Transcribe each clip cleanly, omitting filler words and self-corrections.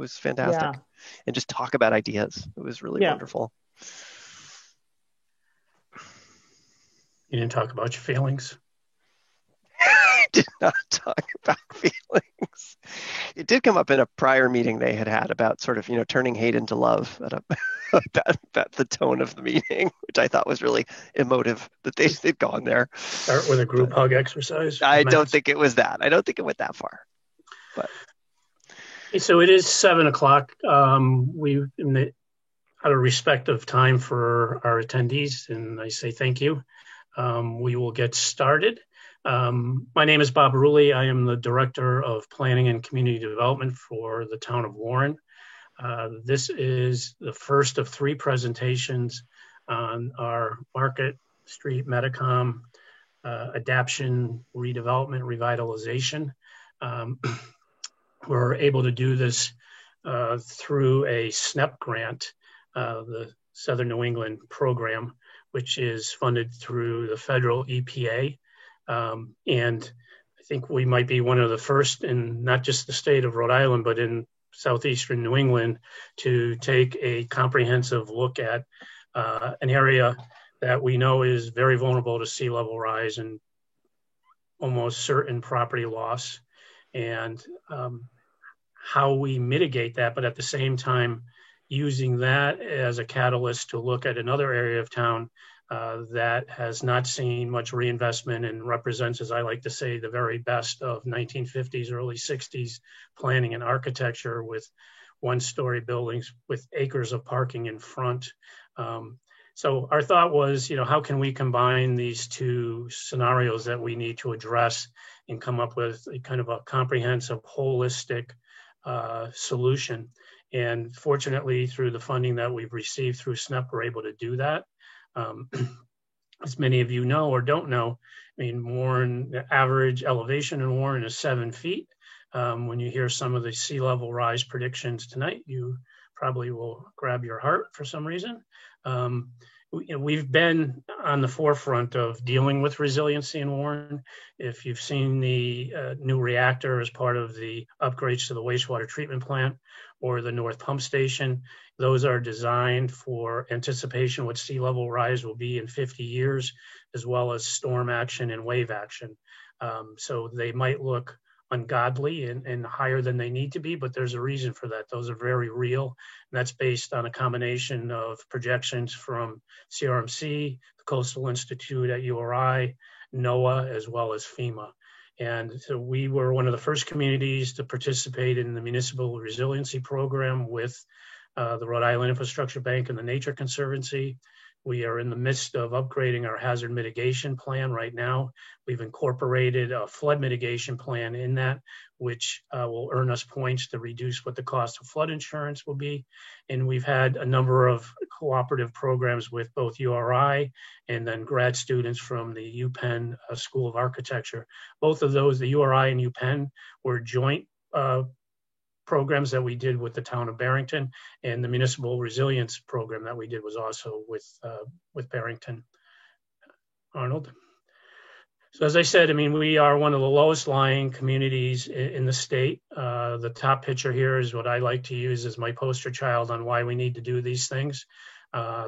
was Yeah. fantastic. And just talk about ideas. It was really Yeah. wonderful. You didn't talk about your feelings. I did not talk about feelings. It did come up in a prior meeting they had about sort of, turning hate into love about the tone of the meeting, which I thought was really emotive that they'd gone there. Start with a group hug exercise. I don't think it was that. I don't think it went that far. But so it is 7:00. Out of respect of time for our attendees, and I say thank you. We will get started. My name is Bob Rulli. I am the Director of Planning and Community Development for the town of Warren. This is the first of 3 presentations on our Market Street Metacom adaption, redevelopment, revitalization. We're able to do this through a SNEP grant, the Southern New England program, which is funded through the federal EPA. And I think we might be one of the first in not just the state of Rhode Island, but in southeastern New England to take a comprehensive look at an area that we know is very vulnerable to sea level rise and almost certain property loss, and how we mitigate that, but at the same time, using that as a catalyst to look at another area of town that has not seen much reinvestment and represents, as I like to say, the very best of 1950s, early 60s planning and architecture with one-story buildings with acres of parking in front. So our thought was, how can we combine these 2 scenarios that we need to address and come up with a kind of a comprehensive, holistic solution. And fortunately, through the funding that we've received through SNEP, we're able to do that. As many of you know or don't know, Warren, the average elevation in Warren is 7 feet. When you hear some of the sea level rise predictions tonight, you probably will grab your heart for some reason. We've been on the forefront of dealing with resiliency in Warren. If you've seen the new reactor as part of the upgrades to the wastewater treatment plant or the North Pump Station, those are designed for anticipation what sea level rise will be in 50 years, as well as storm action and wave action. So they might look ungodly and higher than they need to be, but there's a reason for that. Those are very real. And that's based on a combination of projections from CRMC, the Coastal Institute at URI, NOAA, as well as FEMA. And so we were one of the first communities to participate in the Municipal Resiliency Program with the Rhode Island Infrastructure Bank and the Nature Conservancy. We are in the midst of upgrading our hazard mitigation plan right now. We've incorporated a flood mitigation plan in that, which will earn us points to reduce what the cost of flood insurance will be. And we've had a number of cooperative programs with both URI and then grad students from the UPenn School of Architecture. Both of those, the URI and UPenn, were joint programs that we did with the town of Barrington, and the municipal resilience program that we did was also with Barrington. Arnold. So as I said, we are one of the lowest lying communities in the state. The top picture here is what I like to use as my poster child on why we need to do these things.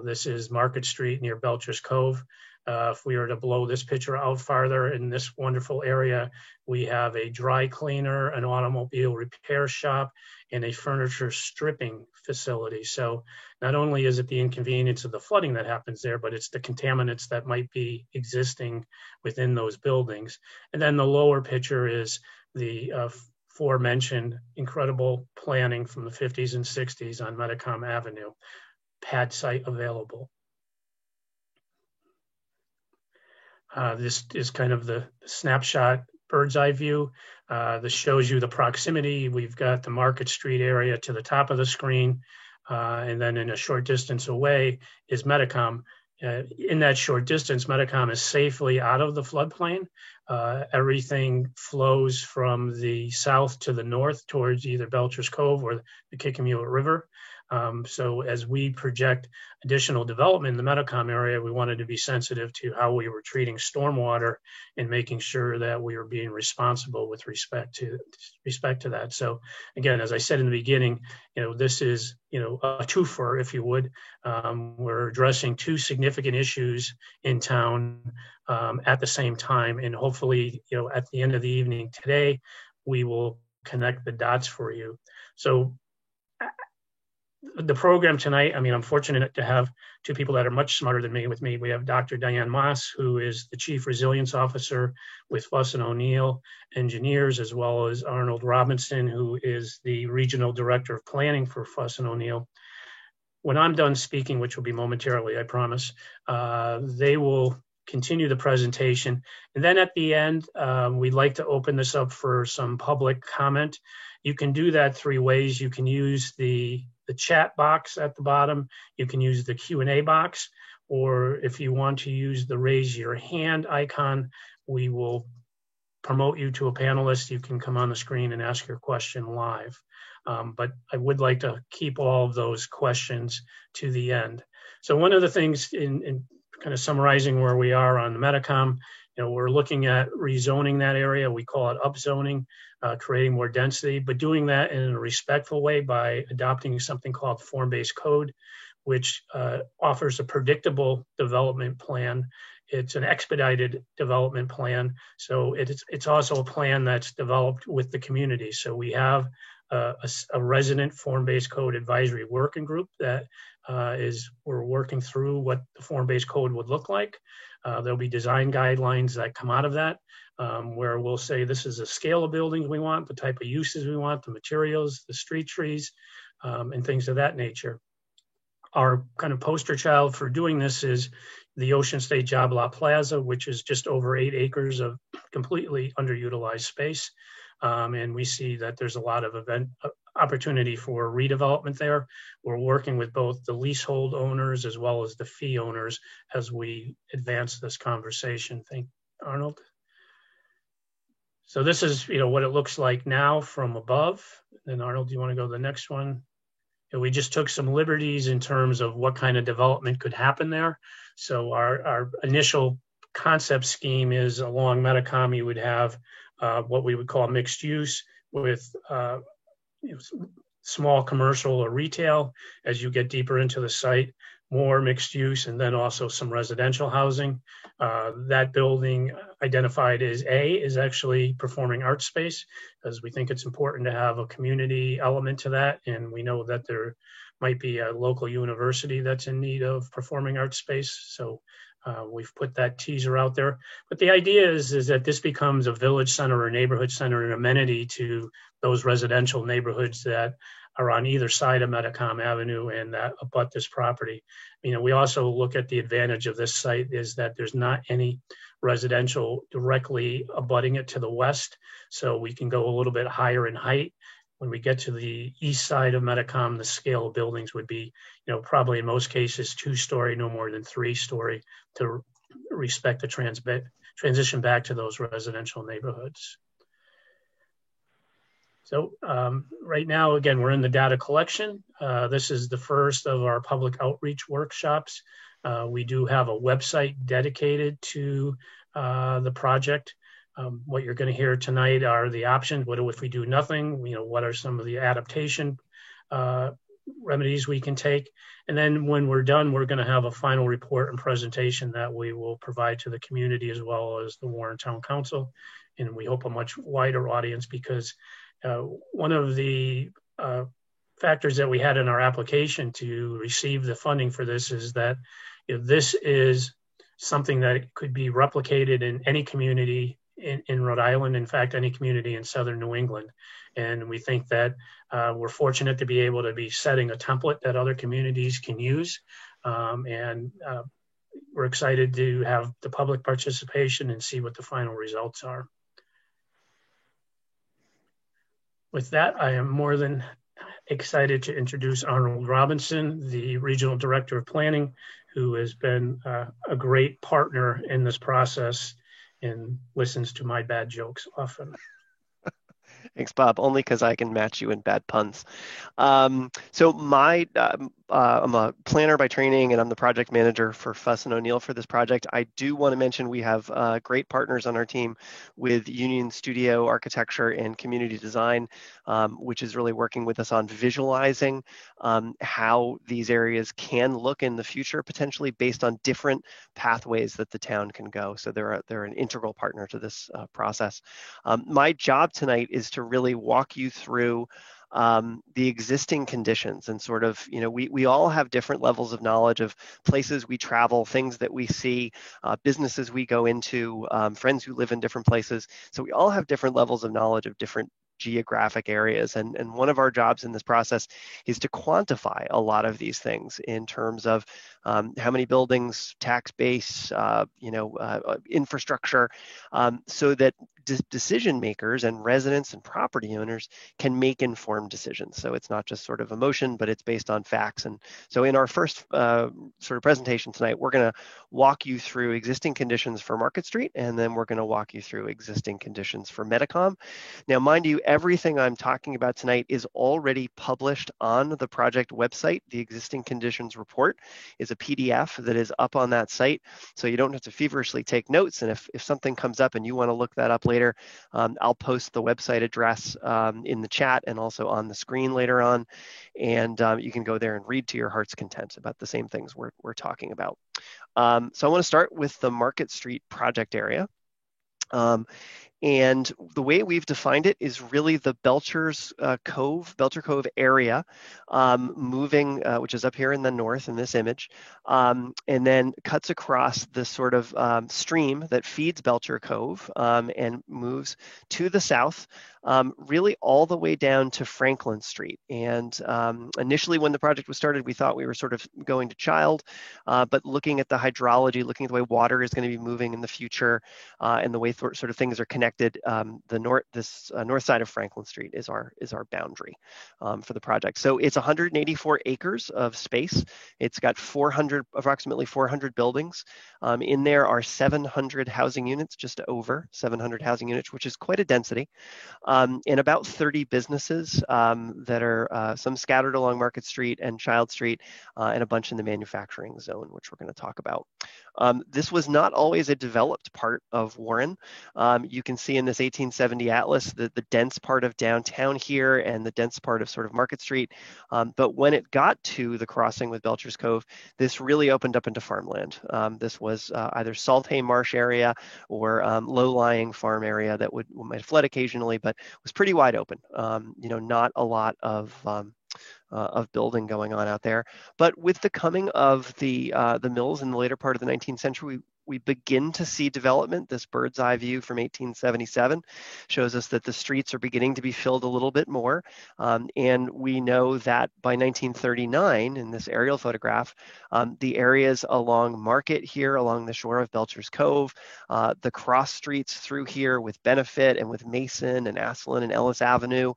This is Market Street near Belcher's Cove. If we were to blow this picture out farther in this wonderful area, we have a dry cleaner, an automobile repair shop, and a furniture stripping facility. So not only is it the inconvenience of the flooding that happens there, but it's the contaminants that might be existing within those buildings. And then the lower picture is the aforementioned incredible planning from the 50s and 60s on Metacom Avenue, pad site available. This is kind of the snapshot bird's eye view. This shows you the proximity. We've got the Market Street area to the top of the screen, and then in a short distance away is Metacom. In that short distance, Metacom is safely out of the floodplain. Everything flows from the south to the north towards either Belcher's Cove or the Kickamuit River. So as we project additional development in the Metacom area, we wanted to be sensitive to how we were treating stormwater and making sure that we were being responsible with respect to that. So again, as I said in the beginning, this is, a twofer, if you would. We're addressing two significant issues in town at the same time. And hopefully, at the end of the evening today, we will connect the dots for you. So the program tonight, I'm fortunate to have two people that are much smarter than me with me. We have Dr. Diane Moss, who is the Chief Resilience Officer with Fuss and O'Neill Engineers, as well as Arnold Robinson, who is the Regional Director of Planning for Fuss and O'Neill. When I'm done speaking, which will be momentarily, I promise, they will continue the presentation. And then at the end, we'd like to open this up for some public comment. You can do that three ways. You can use the chat box at the bottom. You can use the Q&A box, or if you want to use the raise your hand icon, we will promote you to a panelist. You can come on the screen and ask your question live. But I would like to keep all of those questions to the end. So one of the things in kind of summarizing where we are on the Metacom, we're looking at rezoning that area. We call it upzoning, creating more density, but doing that in a respectful way by adopting something called form-based code, which offers a predictable development plan. It's an expedited development plan. So it's also a plan that's developed with the community. So we have a resident form-based code advisory working group that we're working through what the form-based code would look like. There'll be design guidelines that come out of that, where we'll say this is the scale of buildings we want, the type of uses we want, the materials, the street trees, and things of that nature. Our kind of poster child for doing this is the Ocean State Job Lot Plaza, which is just over 8 acres of completely underutilized space. And we see that there's a lot of opportunity for redevelopment there. We're working with both the leasehold owners as well as the fee owners as we advance this conversation. Thank you, Arnold. So this is, what it looks like now from above. And Arnold, do you want to go to the next one? And we just took some liberties in terms of what kind of development could happen there. So our initial concept scheme is along Metacom, you would have what we would call mixed use with small commercial or retail. As you get deeper into the site, more mixed use, and then also some residential housing. That building identified as A is actually performing arts space, as we think it's important to have a community element to that. And we know that there might be a local university that's in need of performing arts space. So we've put that teaser out there. But the idea is that this becomes a village center or neighborhood center, an amenity to those residential neighborhoods that are on either side of Metacom Avenue and that abut this property. We also look at the advantage of this site is that there's not any residential directly abutting it to the west. So we can go a little bit higher in height. When we get to the east side of Metacom, the scale of buildings would be, probably in most cases, 2-story, no more than 3-story, to respect the transition back to those residential neighborhoods. So right now, again, we're in the data collection. This is the first of our public outreach workshops. We do have a website dedicated to the project. What you're going to hear tonight are the options. What if we do nothing? What are some of the adaptation remedies we can take? And then when we're done, we're going to have a final report and presentation that we will provide to the community as well as the Warren Town Council. And we hope a much wider audience, because one of the factors that we had in our application to receive the funding for this is that this is something that could be replicated in any community in Rhode Island, in fact, any community in Southern New England. And we think that we're fortunate to be able to be setting a template that other communities can use. And we're excited to have the public participation and see what the final results are. With that, I am more than excited to introduce Arnold Robinson, the Regional Director of Planning, who has been a great partner in this process and listens to my bad jokes often. Thanks, Bob. Only because I can match you in bad puns. I'm a planner by training, and I'm the project manager for Fuss and O'Neill for this project. I do want to mention we have great partners on our team with Union Studio Architecture and Community Design, which is really working with us on visualizing how these areas can look in the future, potentially based on different pathways that the town can go. So they're an integral partner to this process. My job tonight is to really walk you through the existing conditions and sort of, we all have different levels of knowledge of places we travel, things that we see, businesses we go into, friends who live in different places. So we all have different levels of knowledge of different geographic areas. And one of our jobs in this process is to quantify a lot of these things in terms of how many buildings, tax base, infrastructure, so that decision makers and residents and property owners can make informed decisions. So it's not just sort of emotion, but it's based on facts. And so in our first sort of presentation tonight, we're going to walk you through existing conditions for Market Street, and then we're going to walk you through existing conditions for Metacom. Now, mind you, everything I'm talking about tonight is already published on the project website. The existing conditions report is a PDF that is up on that site, so you don't have to feverishly take notes. And if something comes up and you want to look that up later, I'll post the website address in the chat and also on the screen later on, and you can go there and read to your heart's content about the same things we're talking about. So I want to start with the Market Street project area. And the way we've defined it is really the Belcher Cove area, moving, which is up here in the north in this image, and then cuts across this sort of stream that feeds Belcher Cove and moves to the south, really all the way down to Franklin Street. And initially when the project was started, we thought we were sort of going to Child, but looking at the hydrology, looking at the way water is going to be moving in the future, and the way sort of things are connected, the north side of Franklin Street is our boundary for the project. So it's 184 acres of space. It's got approximately 400 buildings. In there are 700 housing units, just over 700 housing units, which is quite a density, and about 30 businesses that are some scattered along Market Street and Child Street, and a bunch in the manufacturing zone, which we're going to talk about. This was not always a developed part of Warren. You can see in this 1870 atlas the dense part of downtown here and the dense part of sort of Market Street. But when it got to the crossing with Belcher's Cove, this really opened up into farmland. This was either salt hay marsh area or low-lying farm area that might have flood occasionally, but was pretty wide open. Not a lot of building going on out there. But with the coming of the mills in the later part of the 19th century, we begin to see development. This bird's eye view from 1877 shows us that the streets are beginning to be filled a little bit more. And we know that by 1939, in this aerial photograph, the areas along Market here, along the shore of Belcher's Cove, the cross streets through here with Benefit and with Mason and Asselin and Ellis Avenue,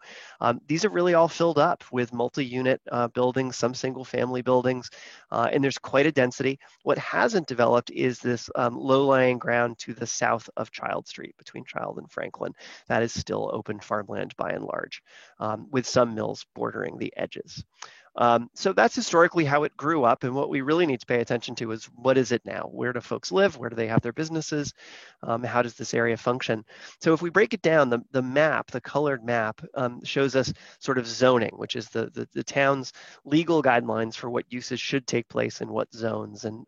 these are really all filled up with multi-unit buildings, some single-family buildings, and there's quite a density. What hasn't developed is this low-lying ground to the south of Child Street, between Child and Franklin. That is still open farmland by and large, with some mills bordering the edges. So that's historically how it grew up, and what we really need to pay attention to is what is it now? Where do folks live? Where do they have their businesses? How does this area function? So if we break it down, the map, the colored map, shows us sort of zoning, which is the town's legal guidelines for what uses should take place in what zones. And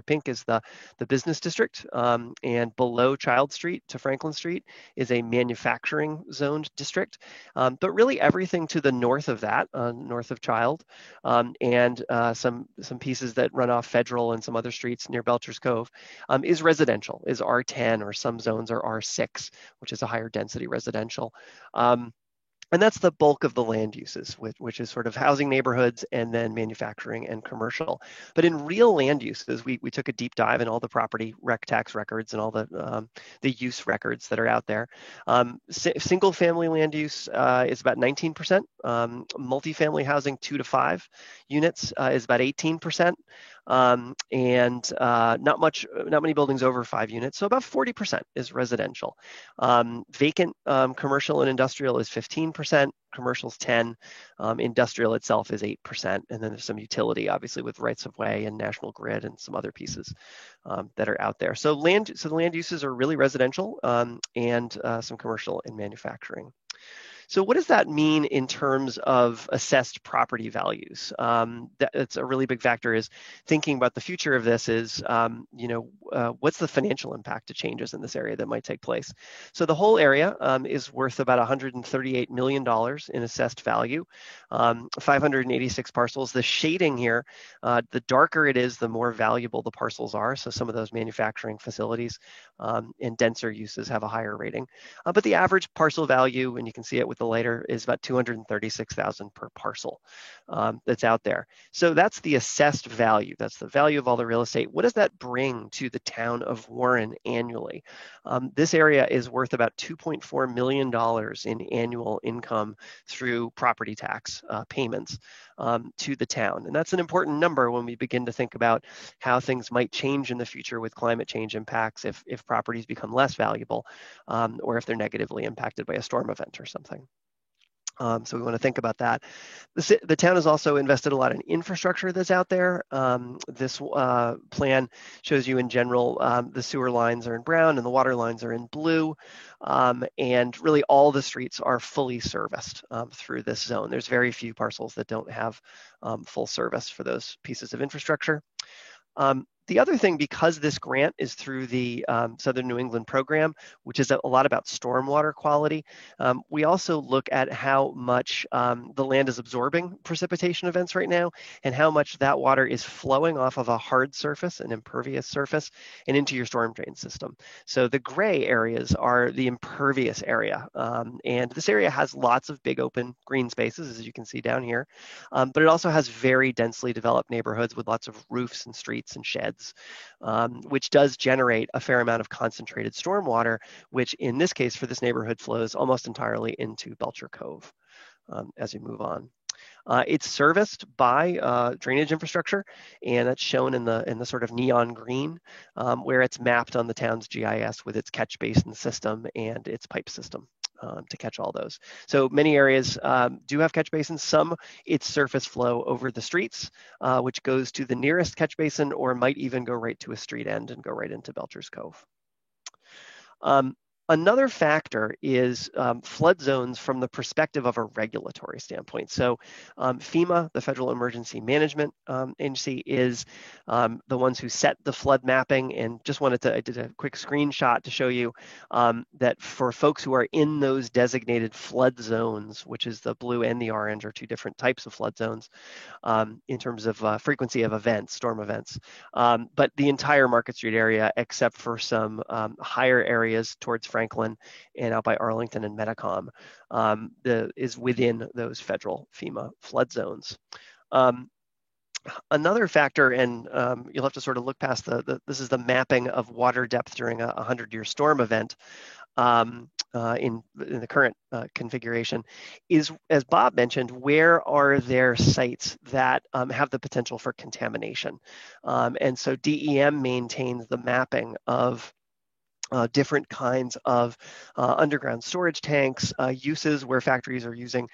pink is the business district, and below Child Street to Franklin Street is a manufacturing zoned district. But really everything to the north of that, north of Child, and some pieces that run off Federal and some other streets near Belcher's Cove, is residential, is R10, or some zones are R6, which is a higher density residential. And that's the bulk of the land uses, which is sort of housing neighborhoods and then manufacturing and commercial. But in real land uses, we took a deep dive in all the property rec tax records and all the use records that are out there. Single family land use is about 19%. Multifamily housing, 2 to 5 units, is about 18%. And not many buildings over 5 units, so about 40% is residential. Vacant commercial and industrial is 15%, commercial's 10, industrial itself is 8%, and then there's some utility, obviously, with rights of way and National Grid and some other pieces that are out there. So the land uses are really residential and some commercial and manufacturing. So what does that mean in terms of assessed property values? That's a really big factor, is thinking about the future of this is, what's the financial impact to changes in this area that might take place? So the whole area is worth about $138 million in assessed value, 586 parcels. The shading here, the darker it is, the more valuable the parcels are. So some of those manufacturing facilities and denser uses have a higher rating. But the average parcel value, and you can see it with the lighter, is about $236,000 per parcel that's out there. So that's the assessed value. That's the value of all the real estate. What does that bring to the town of Warren annually? This area is worth about $2.4 million in annual income through property tax payments to the town. And that's an important number when we begin to think about how things might change in the future with climate change impacts, if properties become less valuable, or if they're negatively impacted by a storm event or something. So we want to think about that. The town has also invested a lot in infrastructure that's out there. This plan shows you in general, the sewer lines are in brown and the water lines are in blue. And really all the streets are fully serviced through this zone. There's very few parcels that don't have full service for those pieces of infrastructure. The other thing, because this grant is through the Southern New England program, which is a lot about stormwater quality, we also look at how much the land is absorbing precipitation events right now, and how much that water is flowing off of a hard surface, an impervious surface, and into your storm drain system. So the gray areas are the impervious area. And this area has lots of big open green spaces, as you can see down here, but it also has very densely developed neighborhoods with lots of roofs and streets and sheds, which does generate a fair amount of concentrated stormwater, which in this case for this neighborhood flows almost entirely into Belcher Cove as we move on. It's serviced by drainage infrastructure, and that's shown in the sort of neon green, where it's mapped on the town's GIS with its catch basin system and its pipe system. To catch all those. So many areas do have catch basins. Some, it's surface flow over the streets, which goes to the nearest catch basin, or might even go right to a street end and go right into Belcher's Cove. Another factor is flood zones from the perspective of a regulatory standpoint. So FEMA, the Federal Emergency Management Agency, is the ones who set the flood mapping. And just I did a quick screenshot to show you that for folks who are in those designated flood zones, which is the blue and the orange, are two different types of flood zones in terms of frequency of events, storm events. But the entire Market Street area, except for some higher areas towards Franklin and out by Arlington and Metacom, is within those federal FEMA flood zones. Another factor, and you'll have to sort of look past this is the mapping of water depth during a 100-year storm event in the current configuration, is, as Bob mentioned, where are there sites that have the potential for contamination? And so DEM maintains the mapping of different kinds of underground storage tanks, uses where factories are using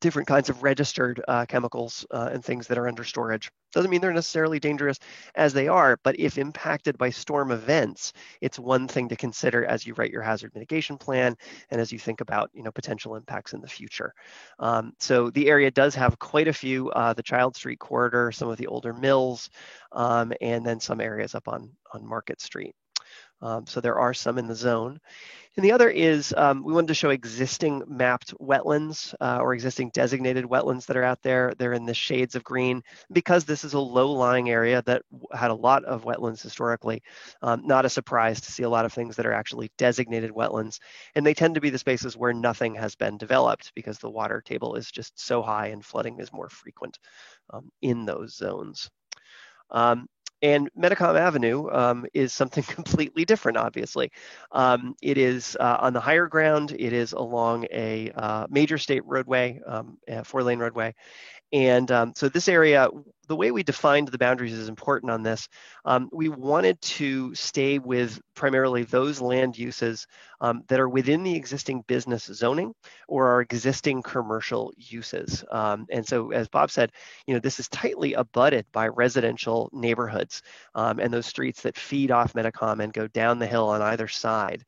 different kinds of registered chemicals and things that are under storage. Doesn't mean they're necessarily dangerous as they are, but if impacted by storm events, it's one thing to consider as you write your hazard mitigation plan and as you think about potential impacts in the future. So the area does have quite a few, the Child Street corridor, some of the older mills, and then some areas up on Market Street. So there are some in the zone. And the other is we wanted to show existing mapped wetlands or existing designated wetlands that are out there. They're in the shades of green because this is a low-lying area that had a lot of wetlands historically. Not a surprise to see a lot of things that are actually designated wetlands. And they tend to be the spaces where nothing has been developed because the water table is just so high and flooding is more frequent in those zones. And Metacom Avenue is something completely different, obviously. It is on the higher ground. It is along a major state roadway, a 4-lane roadway. And so this area, the way we defined the boundaries is important on this. We wanted to stay with primarily those land uses that are within the existing business zoning or our existing commercial uses. And so, as Bob said, this is tightly abutted by residential neighborhoods and those streets that feed off Metacom and go down the hill on either side,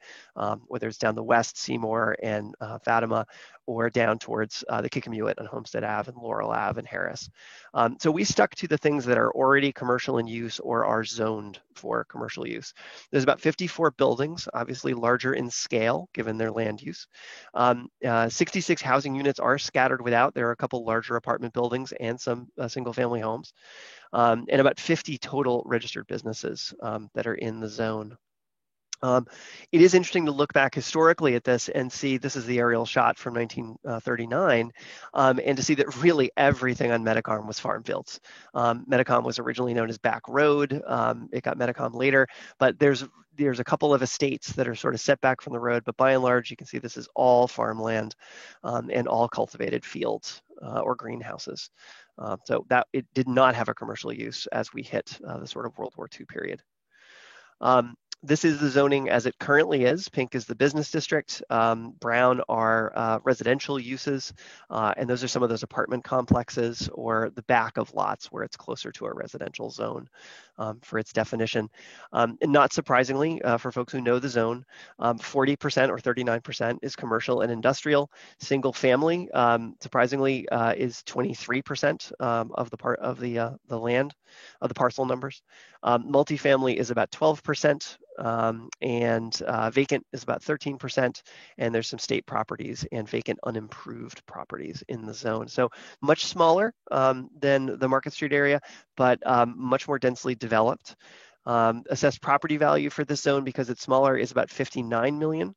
whether it's down the west, Seymour and Fatima, or down towards the Kickamuit and Homestead Ave and Laurel Ave and Harris. So we stuck to the things that are already commercial in use or are zoned for commercial use. There's about 54 buildings, obviously larger in scale given their land use. 66 housing units are scattered without. There are a couple larger apartment buildings and some single family homes. And about 50 total registered businesses that are in the zone. It is interesting to look back historically at this and see this is the aerial shot from 1939, and to see that really everything on Metacom was farm fields. Metacom was originally known as Back Road. It got Metacom later, but there's a couple of estates that are sort of set back from the road, but by and large, you can see this is all farmland and all cultivated fields or greenhouses. So that it did not have a commercial use as we hit the sort of World War II period. This is the zoning as it currently is. Pink is the business district. Brown are residential uses. And those are some of those apartment complexes or the back of lots where it's closer to a residential zone for its definition. And not surprisingly, for folks who know the zone, 40% or 39% is commercial and industrial. Single family, surprisingly, is 23% of the part of the land of the parcel numbers. Multifamily is about 12%. And vacant is about 13%, and there's some state properties and vacant unimproved properties in the zone. So much smaller than the Market Street area, but much more densely developed. Assessed property value for this zone, because it's smaller, is about 59 million.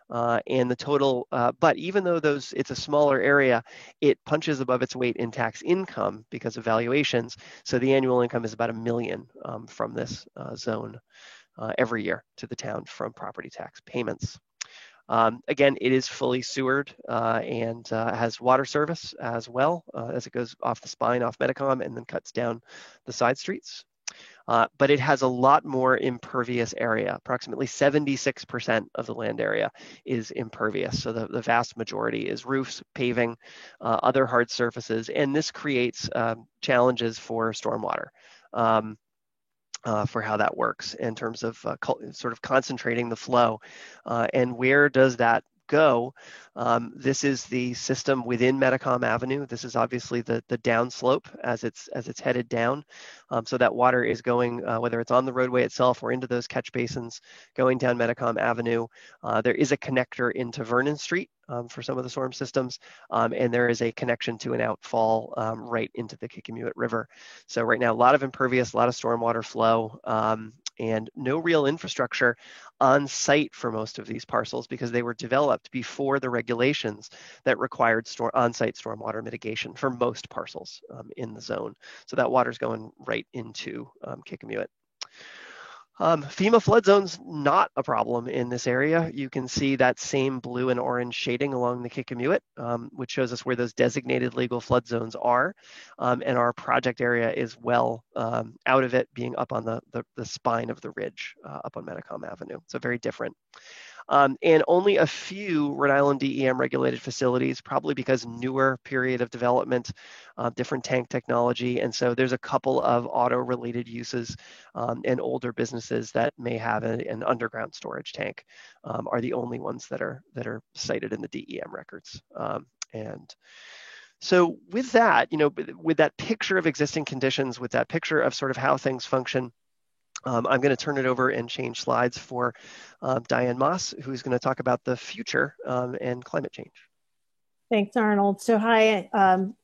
And the total, but even though it's a smaller area, it punches above its weight in tax income because of valuations. So the annual income is about $1 million from this zone every year to the town from property tax payments. Again, it is fully sewered and has water service as well as it goes off the spine off Metacom and then cuts down the side streets. But it has a lot more impervious area. Approximately 76% of the land area is impervious. So the vast majority is roofs, paving, other hard surfaces, and this creates challenges for stormwater. For how that works in terms of sort of concentrating the flow. And where does that go? This is the system within Metacom Avenue. This is obviously the downslope as it's headed down. So that water is going, whether it's on the roadway itself or into those catch basins, going down Metacom Avenue. There is a connector into Vernon Street for some of the storm systems, and there is a connection to an outfall right into the Kickamuit River. So right now, a lot of impervious, a lot of stormwater flow, and no real infrastructure on site for most of these parcels because they were developed before the regulations that required on-site stormwater mitigation for most parcels in the zone. So that water's going right into Kickamuit. FEMA flood zone's not a problem in this area. You can see that same blue and orange shading along the Kickamuit, which shows us where those designated legal flood zones are. And our project area is well out of it, being up on the spine of the ridge up on Metacom Avenue. So very different. And only a few Rhode Island DEM regulated facilities, probably because newer period of development, different tank technology. And so there's a couple of auto related uses and older businesses that may have an underground storage tank are the only ones that are cited in the DEM records. And so with that, with that picture of existing conditions, with that picture of sort of how things function, I'm going to turn it over and change slides for Diane Moss, who's going to talk about the future and climate change. Thanks, Arnold. So hi,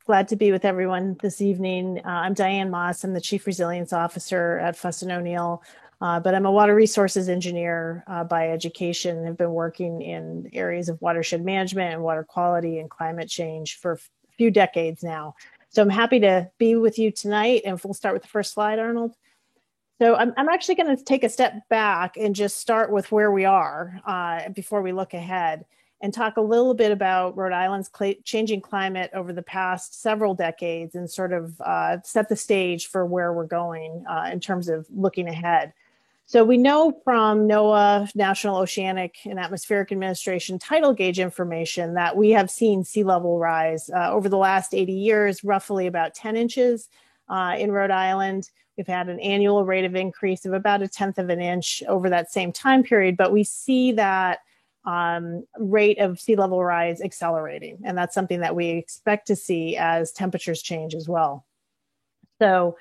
glad to be with everyone this evening. I'm Diane Moss. I'm the Chief Resilience Officer at Fuss & O'Neill, but I'm a water resources engineer by education and have been working in areas of watershed management and water quality and climate change for a few decades now. So I'm happy to be with you tonight, and we'll start with the first slide, Arnold. So I'm actually going to take a step back and just start with where we are before we look ahead, and talk a little bit about Rhode Island's changing climate over the past several decades and sort of set the stage for where we're going in terms of looking ahead. So we know from NOAA, National Oceanic and Atmospheric Administration tidal gauge information that we have seen sea level rise over the last 80 years, roughly about 10 inches in Rhode Island. We've had an annual rate of increase of about 1/10 of an inch over that same time period, but we see that rate of sea level rise accelerating. And that's something that we expect to see as temperatures change as well. So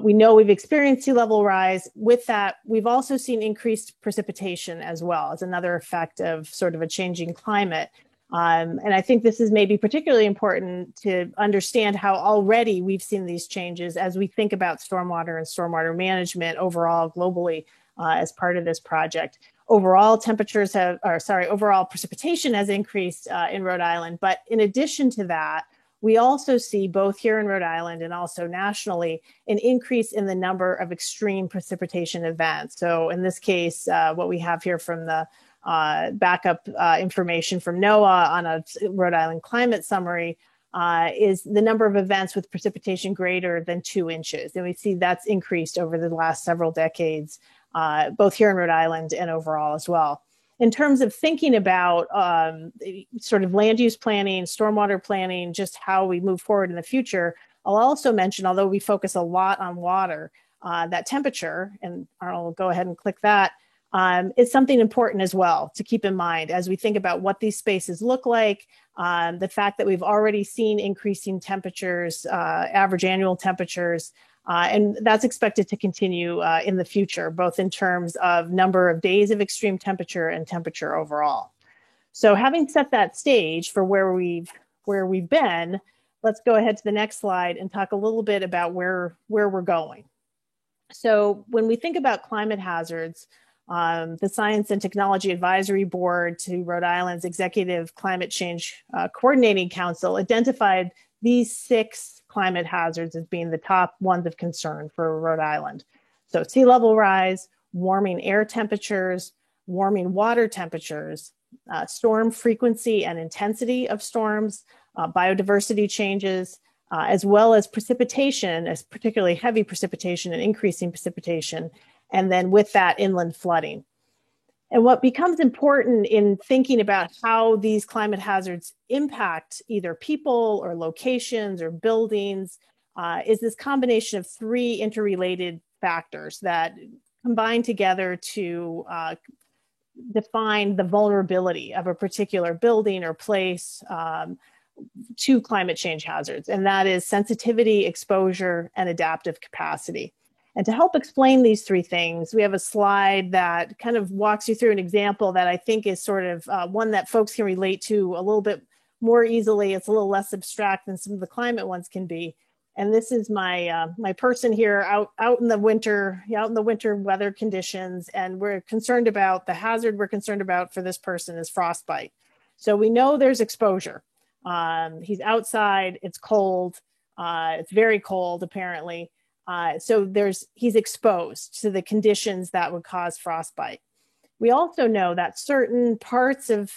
we know we've experienced sea level rise. With that, we've also seen increased precipitation as well as another effect of sort of a changing climate. And I think this is maybe particularly important to understand how already we've seen these changes as we think about stormwater and stormwater management overall globally as part of this project. Overall overall precipitation has increased in Rhode Island. But in addition to that, we also see both here in Rhode Island and also nationally an increase in the number of extreme precipitation events. So in this case, what we have here from the backup information from NOAA on a Rhode Island climate summary is the number of events with precipitation greater than 2 inches. And we see that's increased over the last several decades, both here in Rhode Island and overall as well. In terms of thinking about sort of land use planning, stormwater planning, just how we move forward in the future, I'll also mention, although we focus a lot on water, that temperature, and Arnold will go ahead and click that, is something important as well to keep in mind as we think about what these spaces look like, the fact that we've already seen increasing temperatures, average annual temperatures, and that's expected to continue in the future, both in terms of number of days of extreme temperature and temperature overall. So having set that stage for where we've been, let's go ahead to the next slide and talk a little bit about where we're going. So when we think about climate hazards, the Science and Technology Advisory Board to Rhode Island's Executive Climate Change Coordinating Council identified these 6 climate hazards as being the top ones of concern for Rhode Island. So sea level rise, warming air temperatures, warming water temperatures, storm frequency and intensity of storms, biodiversity changes, as well as precipitation, as particularly heavy precipitation and increasing precipitation, and then with that, inland flooding. And what becomes important in thinking about how these climate hazards impact either people or locations or buildings is this combination of 3 interrelated factors that combine together to define the vulnerability of a particular building or place to climate change hazards. And that is sensitivity, exposure, and adaptive capacity. And to help explain these 3 things, we have a slide that kind of walks you through an example that I think is sort of one that folks can relate to a little bit more easily. It's a little less abstract than some of the climate ones can be. And this is my my person here out in the winter weather conditions, and we're concerned about the hazard we're concerned about for this person is frostbite. So we know there's exposure. He's outside. It's cold. It's very cold apparently. So he's exposed to the conditions that would cause frostbite. We also know that certain parts of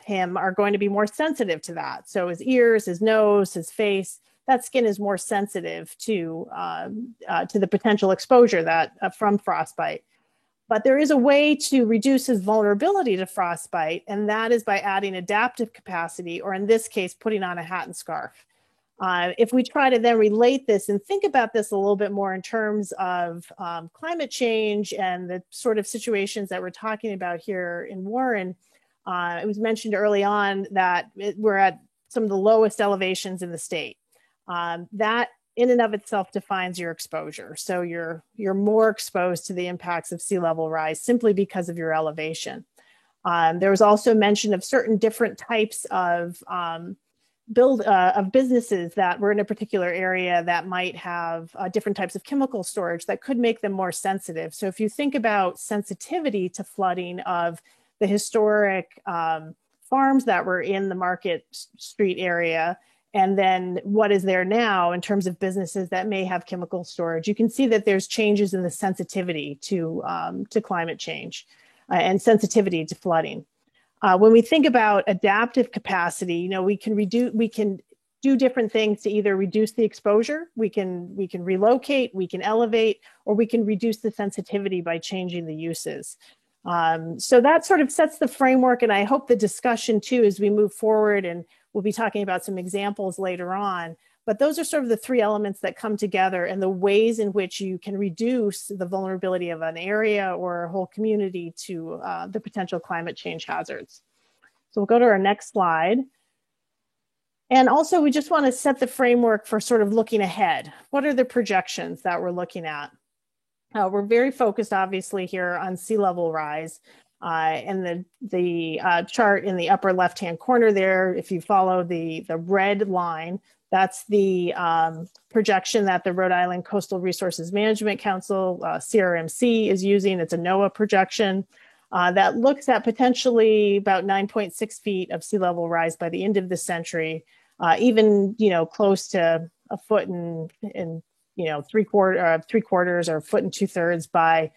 him are going to be more sensitive to that. So his ears, his nose, his face, that skin is more sensitive to the potential exposure that from frostbite. But there is a way to reduce his vulnerability to frostbite, and that is by adding adaptive capacity, or in this case, putting on a hat and scarf. If we try to then relate this and think about this a little bit more in terms of climate change and the sort of situations that we're talking about here in Warren, it was mentioned early on that we're at some of the lowest elevations in the state. That in and of itself defines your exposure. So you're more exposed to the impacts of sea level rise simply because of your elevation. There was also mention of certain different types of of businesses that were in a particular area that might have different types of chemical storage that could make them more sensitive. So if you think about sensitivity to flooding of the historic farms that were in the Market Street area, and then what is there now in terms of businesses that may have chemical storage, you can see that there's changes in the sensitivity to climate change and sensitivity to flooding. When we think about adaptive capacity, we can do different things to either reduce the exposure, we can relocate, we can elevate, or we can reduce the sensitivity by changing the uses. So that sort of sets the framework, and I hope the discussion too, as we move forward, and we'll be talking about some examples later on, but those are sort of the three elements that come together and the ways in which you can reduce the vulnerability of an area or a whole community to the potential climate change hazards. So we'll go to our next slide. And also, we just want to set the framework for sort of looking ahead. What are the projections that we're looking at? We're very focused, obviously, here on sea level rise. And the chart in the upper left-hand corner there, if you follow the red line, that's the projection that the Rhode Island Coastal Resources Management Council, CRMC, is using. It's a NOAA projection that looks at potentially about 9.6 feet of sea level rise by the end of the century, even close to a foot and three quarters or a foot and 2/3 by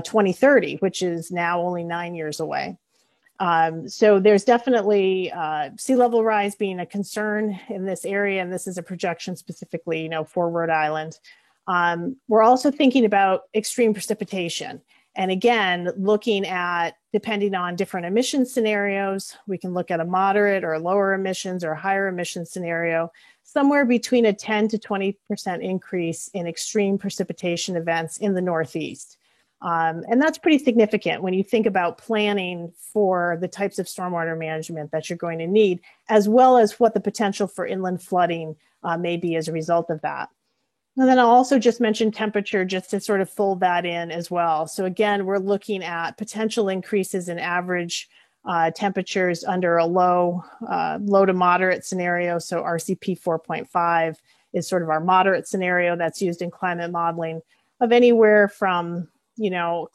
2030, which is now only 9 years away. So there's definitely sea level rise being a concern in this area, and this is a projection specifically, for Rhode Island. We're also thinking about extreme precipitation. And again, looking at, depending on different emission scenarios, we can look at a moderate or lower emissions or higher emission scenario, somewhere between a 10 to 20% increase in extreme precipitation events in the Northeast. And that's pretty significant when you think about planning for the types of stormwater management that you're going to need, as well as what the potential for inland flooding may be as a result of that. And then I'll also just mention temperature just to sort of fold that in as well. So again, we're looking at potential increases in average temperatures under a low to moderate scenario. So RCP 4.5 is sort of our moderate scenario that's used in climate modeling, of anywhere from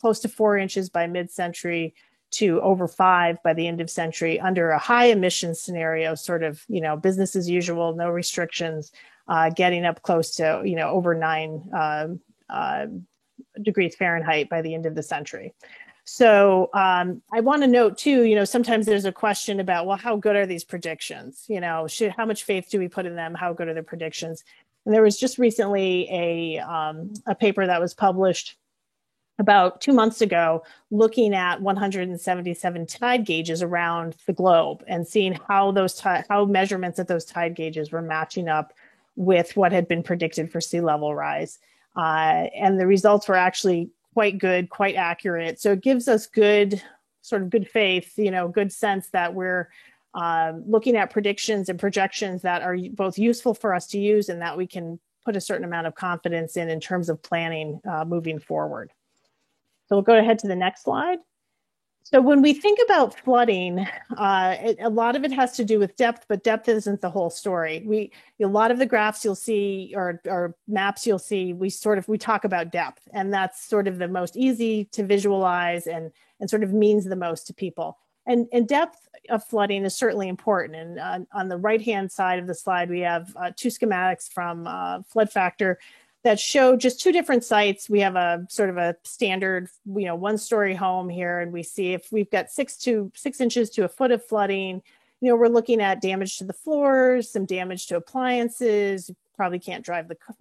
close to 4 inches by mid-century to over 5 by the end of century under a high emission scenario, sort of, business as usual, no restrictions, getting up close to, over 9 degrees Fahrenheit by the end of the century. So I want to note too, sometimes there's a question about, well, how good are these predictions? How much faith do we put in them? How good are the predictions? And there was just recently a paper that was published about 2 months ago, looking at 177 tide gauges around the globe and seeing how how measurements at those tide gauges were matching up with what had been predicted for sea level rise. And the results were actually quite good, quite accurate. So it gives us good faith, good sense that we're looking at predictions and projections that are both useful for us to use and that we can put a certain amount of confidence in terms of planning moving forward. So we'll go ahead to the next slide. So when we think about flooding, a lot of it has to do with depth, but depth isn't the whole story. A lot of the graphs you'll see or maps you'll see, we talk about depth, and that's sort of the most easy to visualize and sort of means the most to people. And depth of flooding is certainly important. And on the right-hand side of the slide, we have 2 schematics from Flood Factor that show just 2 different sites. We have a sort of a standard, 1-story home here, and we see if we've got 6 inches to a foot of flooding, we're looking at damage to the floors, some damage to appliances. You probably can't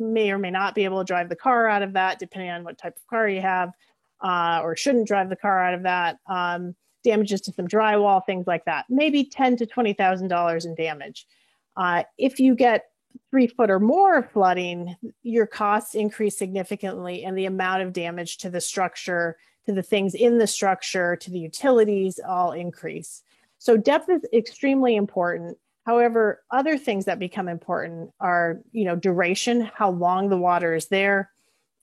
may or may not be able to drive the car out of that, depending on what type of car you have, or shouldn't drive the car out of that. Damages to some drywall, things like that. Maybe $10,000 to $20,000 in damage. If you get 3 foot or more of flooding, your costs increase significantly, and the amount of damage to the structure, to the things in the structure, to the utilities all increase. So depth is extremely important. However, other things that become important are, duration, how long the water is there,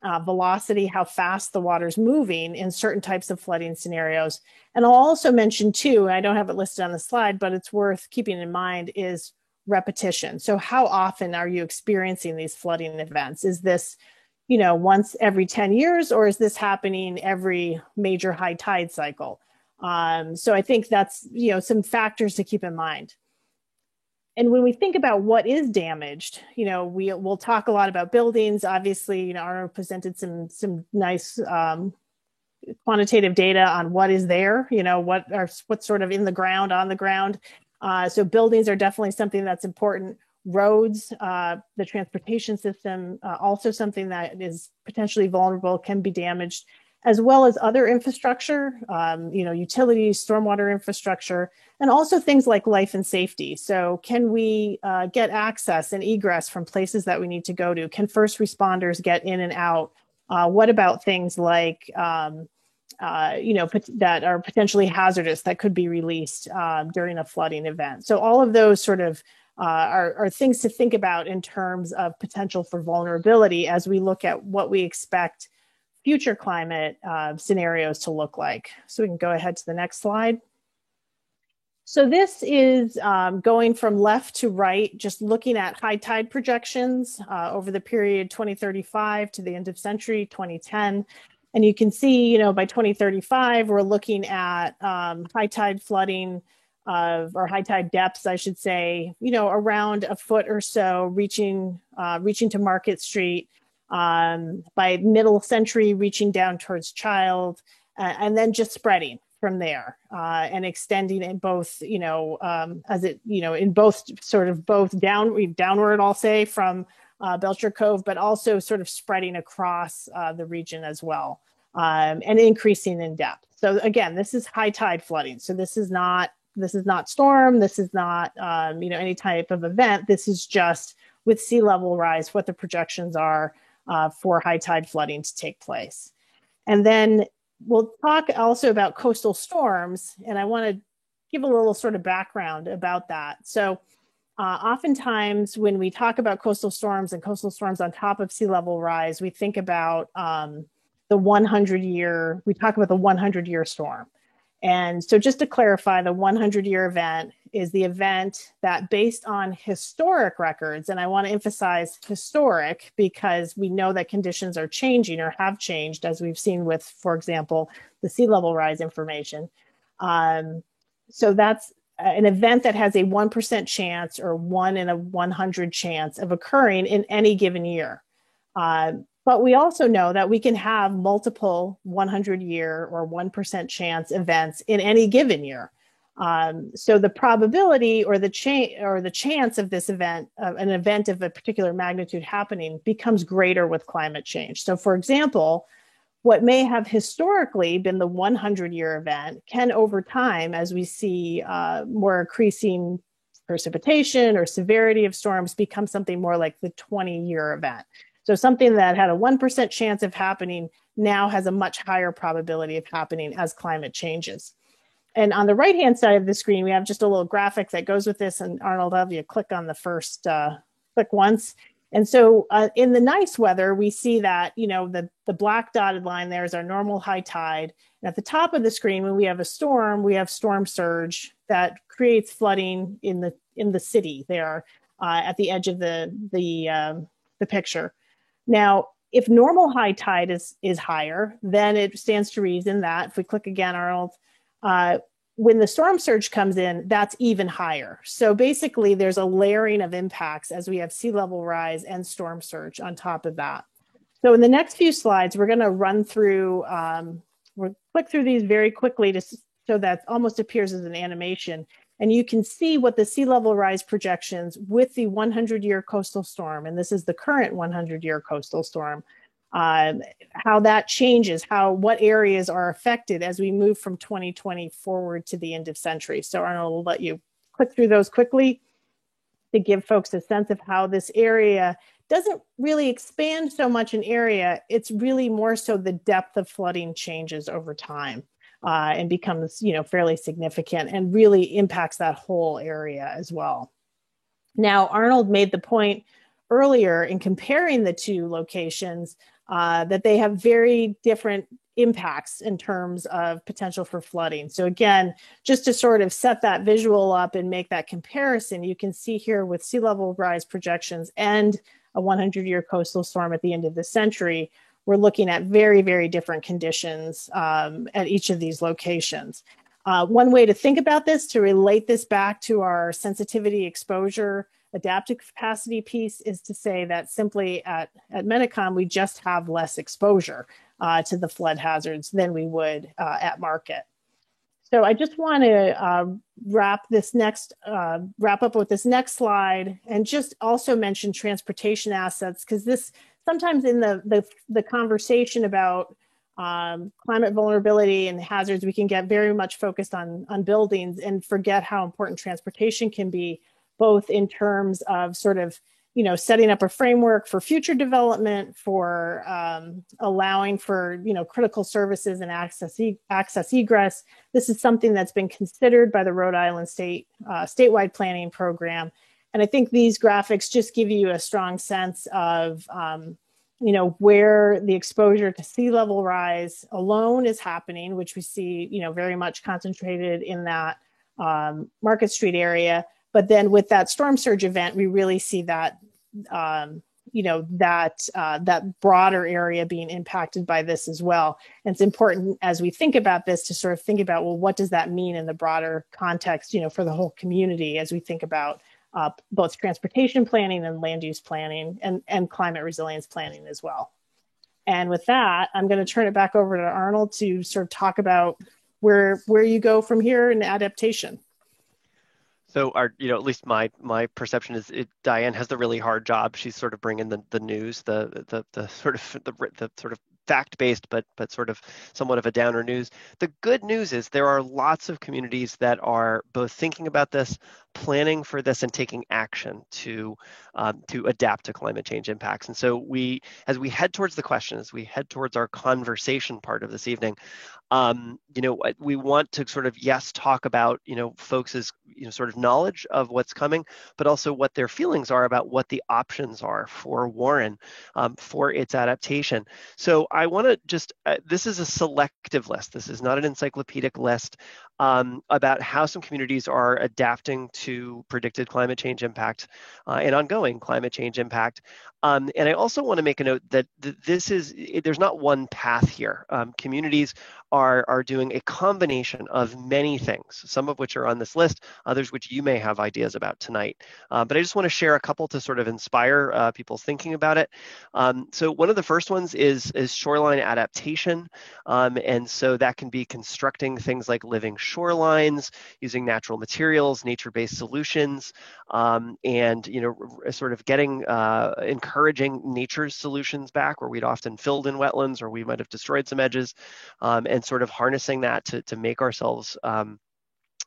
velocity, how fast the water's moving in certain types of flooding scenarios. And I'll also mention too, and I don't have it listed on the slide, but it's worth keeping in mind, is repetition. So how often are you experiencing these flooding events? Is this, once every 10 years, or is this happening every major high tide cycle? So I think that's, some factors to keep in mind. And when we think about what is damaged, we'll talk a lot about buildings. Obviously, Arno presented some nice quantitative data on what is there, what's sort of in the ground, on the ground. So buildings are definitely something that's important. Roads, the transportation system, also something that is potentially vulnerable, can be damaged, as well as other infrastructure, utilities, stormwater infrastructure, and also things like life and safety. So can we get access and egress from places that we need to go to? Can first responders get in and out? What about things like, that are potentially hazardous that could be released during a flooding event? So all of those sort of are things to think about in terms of potential for vulnerability as we look at what we expect future climate scenarios to look like. So we can go ahead to the next slide. So this is going from left to right, just looking at high tide projections over the period 2035 to the end of century 2010. And you can see, by 2035, we're looking at high tide flooding or high tide depths, I should say, around a foot or so, reaching to Market Street. By middle century, reaching down towards Child, and then just spreading from there and extending in both, in both downward, I'll say, from Belcher Cove, but also sort of spreading across the region as well, and increasing in depth. So again, this is high tide flooding. So this is not storm. This is not, any type of event. This is just with sea level rise, what the projections are for high tide flooding to take place. And then we'll talk also about coastal storms, and I want to give a little sort of background about that. So oftentimes when we talk about coastal storms and coastal storms on top of sea level rise, we think about we talk about the 100-year storm. And so just to clarify, the 100-year event is the event that, based on historic records, and I want to emphasize historic because we know that conditions are changing or have changed, as we've seen with, for example, the sea level rise information. So that's an event that has a 1% chance or 1 in a 100 chance of occurring in any given year. But we also know that we can have multiple 100-year or 1% chance events in any given year. So the probability or the chance of this event, an event of a particular magnitude happening, becomes greater with climate change. So for example, what may have historically been the 100-year event can, over time, as we see more increasing precipitation or severity of storms, become something more like the 20-year event. So something that had a 1% chance of happening now has a much higher probability of happening as climate changes. And on the right-hand side of the screen, we have just a little graphic that goes with this. And Arnold, I'll have you click on the first, click once. And so in the nice weather, we see that, the black dotted line there is our normal high tide. And at the top of the screen, when we have a storm, we have storm surge that creates flooding in the city there at the edge of the picture. Now, if normal high tide is higher, then it stands to reason that, if we click again, Arnold, when the storm surge comes in, that's even higher. So basically, there's a layering of impacts as we have sea level rise and storm surge on top of that. So in the next few slides, we're going to run through, we'll click through these very quickly so that almost appears as an animation. And you can see what the sea level rise projections with the 100-year coastal storm, and this is the current 100-year coastal storm, how that changes, what areas are affected as we move from 2020 forward to the end of century. So Arnold will let you click through those quickly to give folks a sense of how this area doesn't really expand so much in area. It's really more so the depth of flooding changes over time. And becomes, fairly significant and really impacts that whole area as well. Now, Arnold made the point earlier in comparing the two locations that they have very different impacts in terms of potential for flooding. So again, just to sort of set that visual up and make that comparison, you can see here with sea level rise projections and a 100-year coastal storm at the end of the century, we're looking at very, very different conditions at each of these locations. One way to think about this, to relate this back to our sensitivity, exposure, adaptive capacity piece, is to say that simply at MENACOM, we just have less exposure to the flood hazards than we would at market. So I just want to wrap up with this next slide and just also mention transportation assets, because this sometimes in the conversation about climate vulnerability and hazards, we can get very much focused on buildings and forget how important transportation can be, both in terms of sort of, setting up a framework for future development, for allowing for, critical services and access egress. This is something that's been considered by the Rhode Island statewide planning program. And I think these graphics just give you a strong sense of, where the exposure to sea level rise alone is happening, which we see, very much concentrated in that Market Street area. But then with that storm surge event, we really see that, that broader area being impacted by this as well. And it's important as we think about this to sort of think about, well, what does that mean in the broader context, for the whole community as we think about both transportation planning and land use planning and climate resilience planning as well. And with that, I'm going to turn it back over to Arnold to sort of talk about where you go from here in adaptation. So at least my perception is Diane has the really hard job. She's sort of bringing the news, the sort of fact-based, but sort of somewhat of a downer news. The good news is there are lots of communities that are both thinking about this, planning for this, and taking action to adapt to climate change impacts. And so as we head towards the question, as we head towards our conversation part of this evening, we want to sort of, talk about, folks' sort of knowledge of what's coming, but also what their feelings are about what the options are for Warren for its adaptation. So I want to just, this is a selective list. This is not an encyclopedic list about how some communities are adapting to predicted climate change impact and ongoing climate change impact. And I also want to make a note that there's not one path here. Communities are doing a combination of many things, some of which are on this list, others which you may have ideas about tonight. But I just want to share a couple to sort of inspire people's thinking about it. So one of the first ones is shoreline adaptation. And so that can be constructing things like living shorelines, using natural materials, nature-based solutions, and sort of getting encouraging nature's solutions back where we'd often filled in wetlands or we might have destroyed some edges, and sort of harnessing that to make ourselves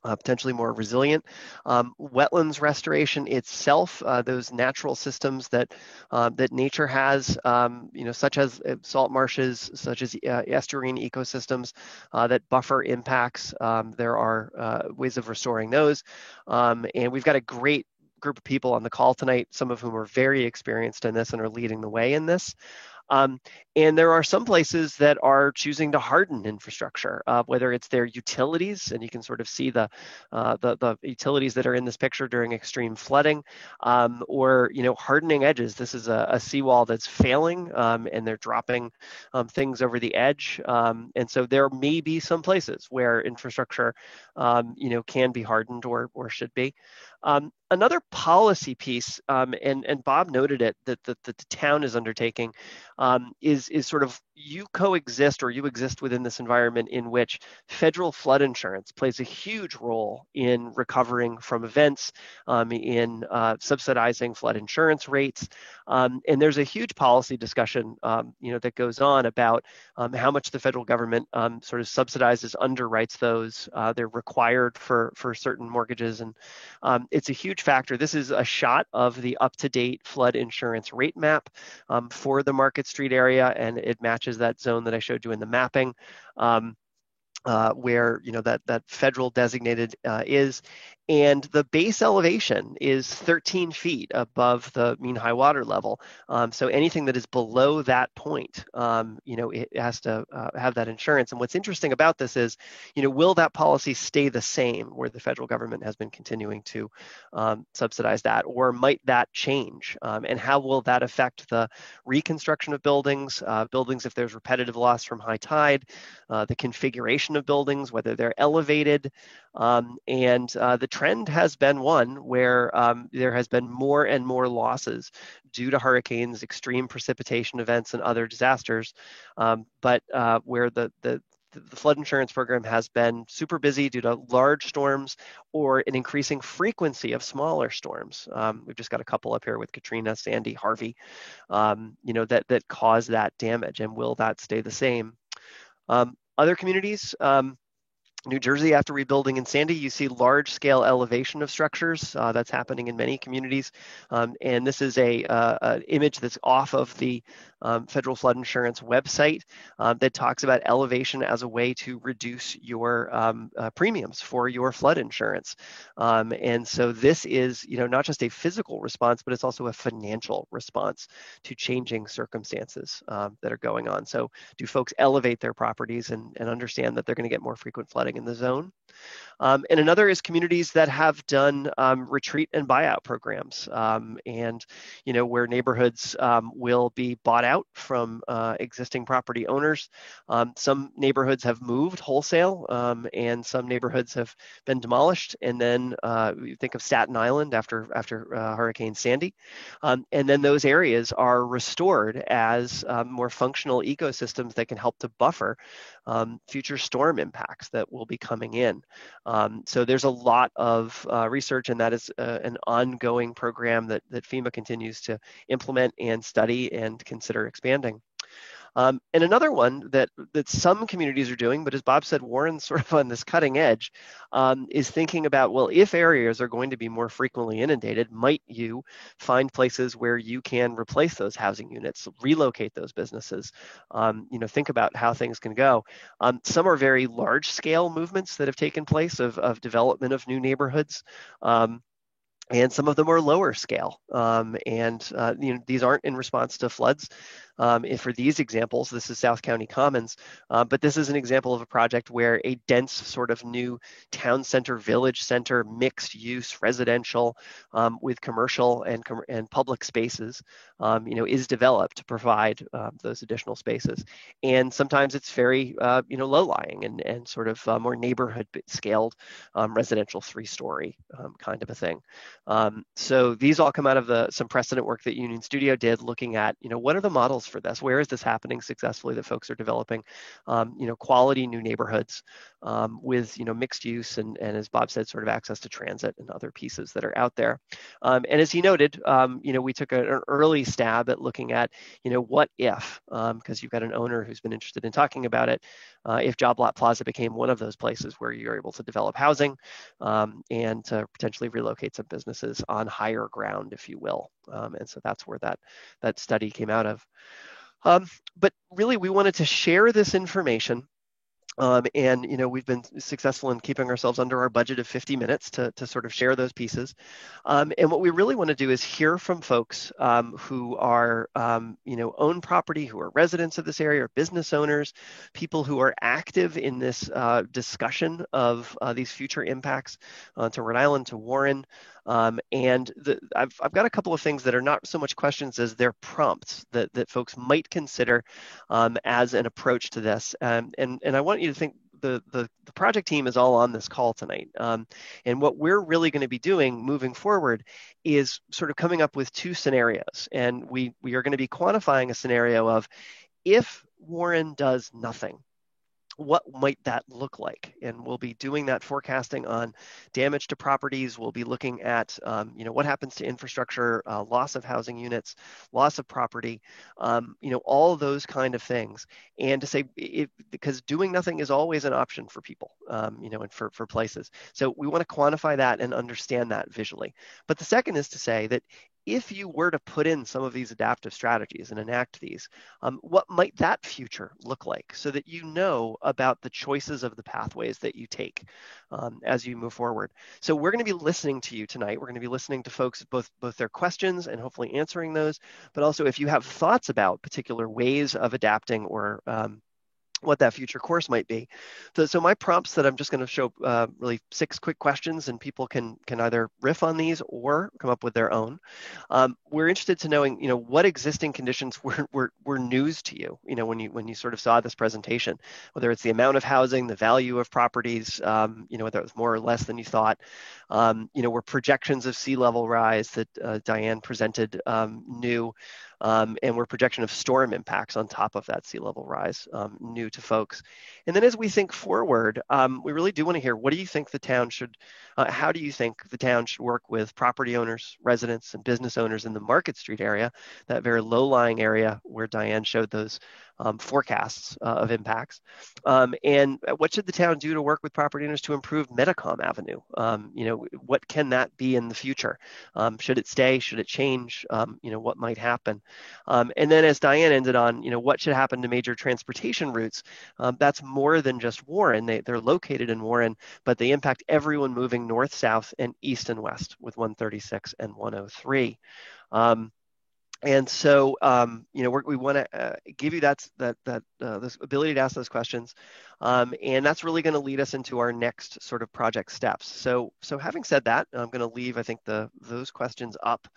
potentially more resilient. Wetlands restoration itself, those natural systems that nature has, such as salt marshes, such as estuarine ecosystems that buffer impacts. There are ways of restoring those. And we've got a great group of people on the call tonight, some of whom are very experienced in this and are leading the way in this. And there are some places that are choosing to harden infrastructure, whether it's their utilities, and you can sort of see the utilities that are in this picture during extreme flooding, or hardening edges. This is a seawall that's failing, and they're dropping things over the edge, and so there may be some places where infrastructure, can be hardened or should be. Another policy piece, and Bob noted it, that the town is undertaking, is sort of you exist within this environment in which federal flood insurance plays a huge role in recovering from events, in subsidizing flood insurance rates. And there's a huge policy discussion, that goes on about how much the federal government sort of subsidizes, underwrites those. They're required for certain mortgages, and it's a huge factor. This is a shot of the up-to-date flood insurance rate map for the Market Street area, and it matches that zone that I showed you in the mapping, where that federal designated is. And the base elevation is 13 feet above the mean high water level. So anything that is below that point, it has to have that insurance. And what's interesting about this is, will that policy stay the same where the federal government has been continuing to subsidize that, or might that change? And how will that affect the reconstruction of buildings, buildings if there's repetitive loss from high tide, the configuration of buildings, whether they're elevated, and the trend has been one where there has been more and more losses due to hurricanes, extreme precipitation events, and other disasters, but where the flood insurance program has been super busy due to large storms or an increasing frequency of smaller storms. We've just got a couple up here with Katrina, Sandy, Harvey, that cause that damage. And will that stay the same? Other communities, New Jersey, after rebuilding in Sandy, you see large scale elevation of structures. That's happening in many communities. And this is an image that's off of the federal flood insurance website that talks about elevation as a way to reduce your premiums for your flood insurance. And so this is, not just a physical response, but it's also a financial response to changing circumstances that are going on. So do folks elevate their properties and understand that they're going to get more frequent flooding in the zone? And another is communities that have done retreat and buyout programs, and where neighborhoods will be bought out from existing property owners. Some neighborhoods have moved wholesale, and some neighborhoods have been demolished. And then you think of Staten Island after Hurricane Sandy, and then those areas are restored as more functional ecosystems that can help to buffer future storm impacts that will be coming in. So there's a lot of research, and that is an ongoing program that FEMA continues to implement and study and consider expanding. And another one that some communities are doing, but as Bob said, Warren's sort of on this cutting edge, is thinking about, well, if areas are going to be more frequently inundated, might you find places where you can replace those housing units, relocate those businesses, think about how things can go. Some are very large scale movements that have taken place of development of new neighborhoods. And some of them are lower scale. These aren't in response to floods. For these examples, this is South County Commons, but this is an example of a project where a dense sort of new town center, village center, mixed use residential with commercial and public spaces, is developed to provide those additional spaces. And sometimes it's very, low lying and sort of more neighborhood scaled residential 3-story kind of a thing. So these all come out of some precedent work that Union Studio did, looking at, what are the models for this? Where is this happening successfully that folks are developing, quality new neighborhoods with, mixed use and as Bob said, sort of access to transit and other pieces that are out there. And as he noted, we took an early stab at looking at, what if, because you've got an owner who's been interested in talking about it, if Job Lot Plaza became one of those places where you're able to develop housing and to potentially relocate some businesses on higher ground, if you will. And so that's where that study came out of. But really, we wanted to share this information. We've been successful in keeping ourselves under our budget of 50 minutes to sort of share those pieces. And what we really want to do is hear from folks who are, own property, who are residents of this area, or business owners, people who are active in this discussion of these future impacts to Rhode Island, to Warren. I've got a couple of things that are not so much questions as they're prompts that folks might consider as an approach to this. And I want you to think the project team is all on this call tonight. And what we're really going to be doing moving forward is sort of coming up with 2 scenarios. And we are going to be quantifying a scenario of, if Warren does nothing, what might that look like? And we'll be doing that forecasting on damage to properties. We'll be looking at, what happens to infrastructure, loss of housing units, loss of property, all of those kind of things. And to say, because doing nothing is always an option for people, and for places. So we want to quantify that and understand that visually. But the second is to say that if you were to put in some of these adaptive strategies and enact these, what might that future look like, so that you know about the choices of the pathways that you take as you move forward. So we're going to be listening to you tonight. We're going to be listening to folks, both their questions and hopefully answering those, but also if you have thoughts about particular ways of adapting or what that future course might be. So my prompts that I'm just going to show really 6 quick questions, and people can either riff on these or come up with their own. We're interested to knowing, what existing conditions were news to you, when you sort of saw this presentation, whether it's the amount of housing, the value of properties, whether it was more or less than you thought. Were projections of sea level rise that Diane presented new, and were projection of storm impacts on top of that sea level rise new to folks. And then as we think forward, we really do want to hear, what do you think the town should, how do you think the town should work with property owners, residents, and business owners in the Market Street area, that very low-lying area where Diane showed those forecasts of impacts? And what should the town do to work with property owners to improve Metacom Avenue? What can that be in the future? Should it stay? Should it change? What might happen? And then as Diane ended on, what should happen to major transportation routes? That's more than just Warren. They're located in Warren, but they impact everyone moving north, south, and east and west with 136 and 103. And so, we want to give you this ability to ask those questions, and that's really going to lead us into our next sort of project steps. So having said that, I'm going to leave, I think, those questions up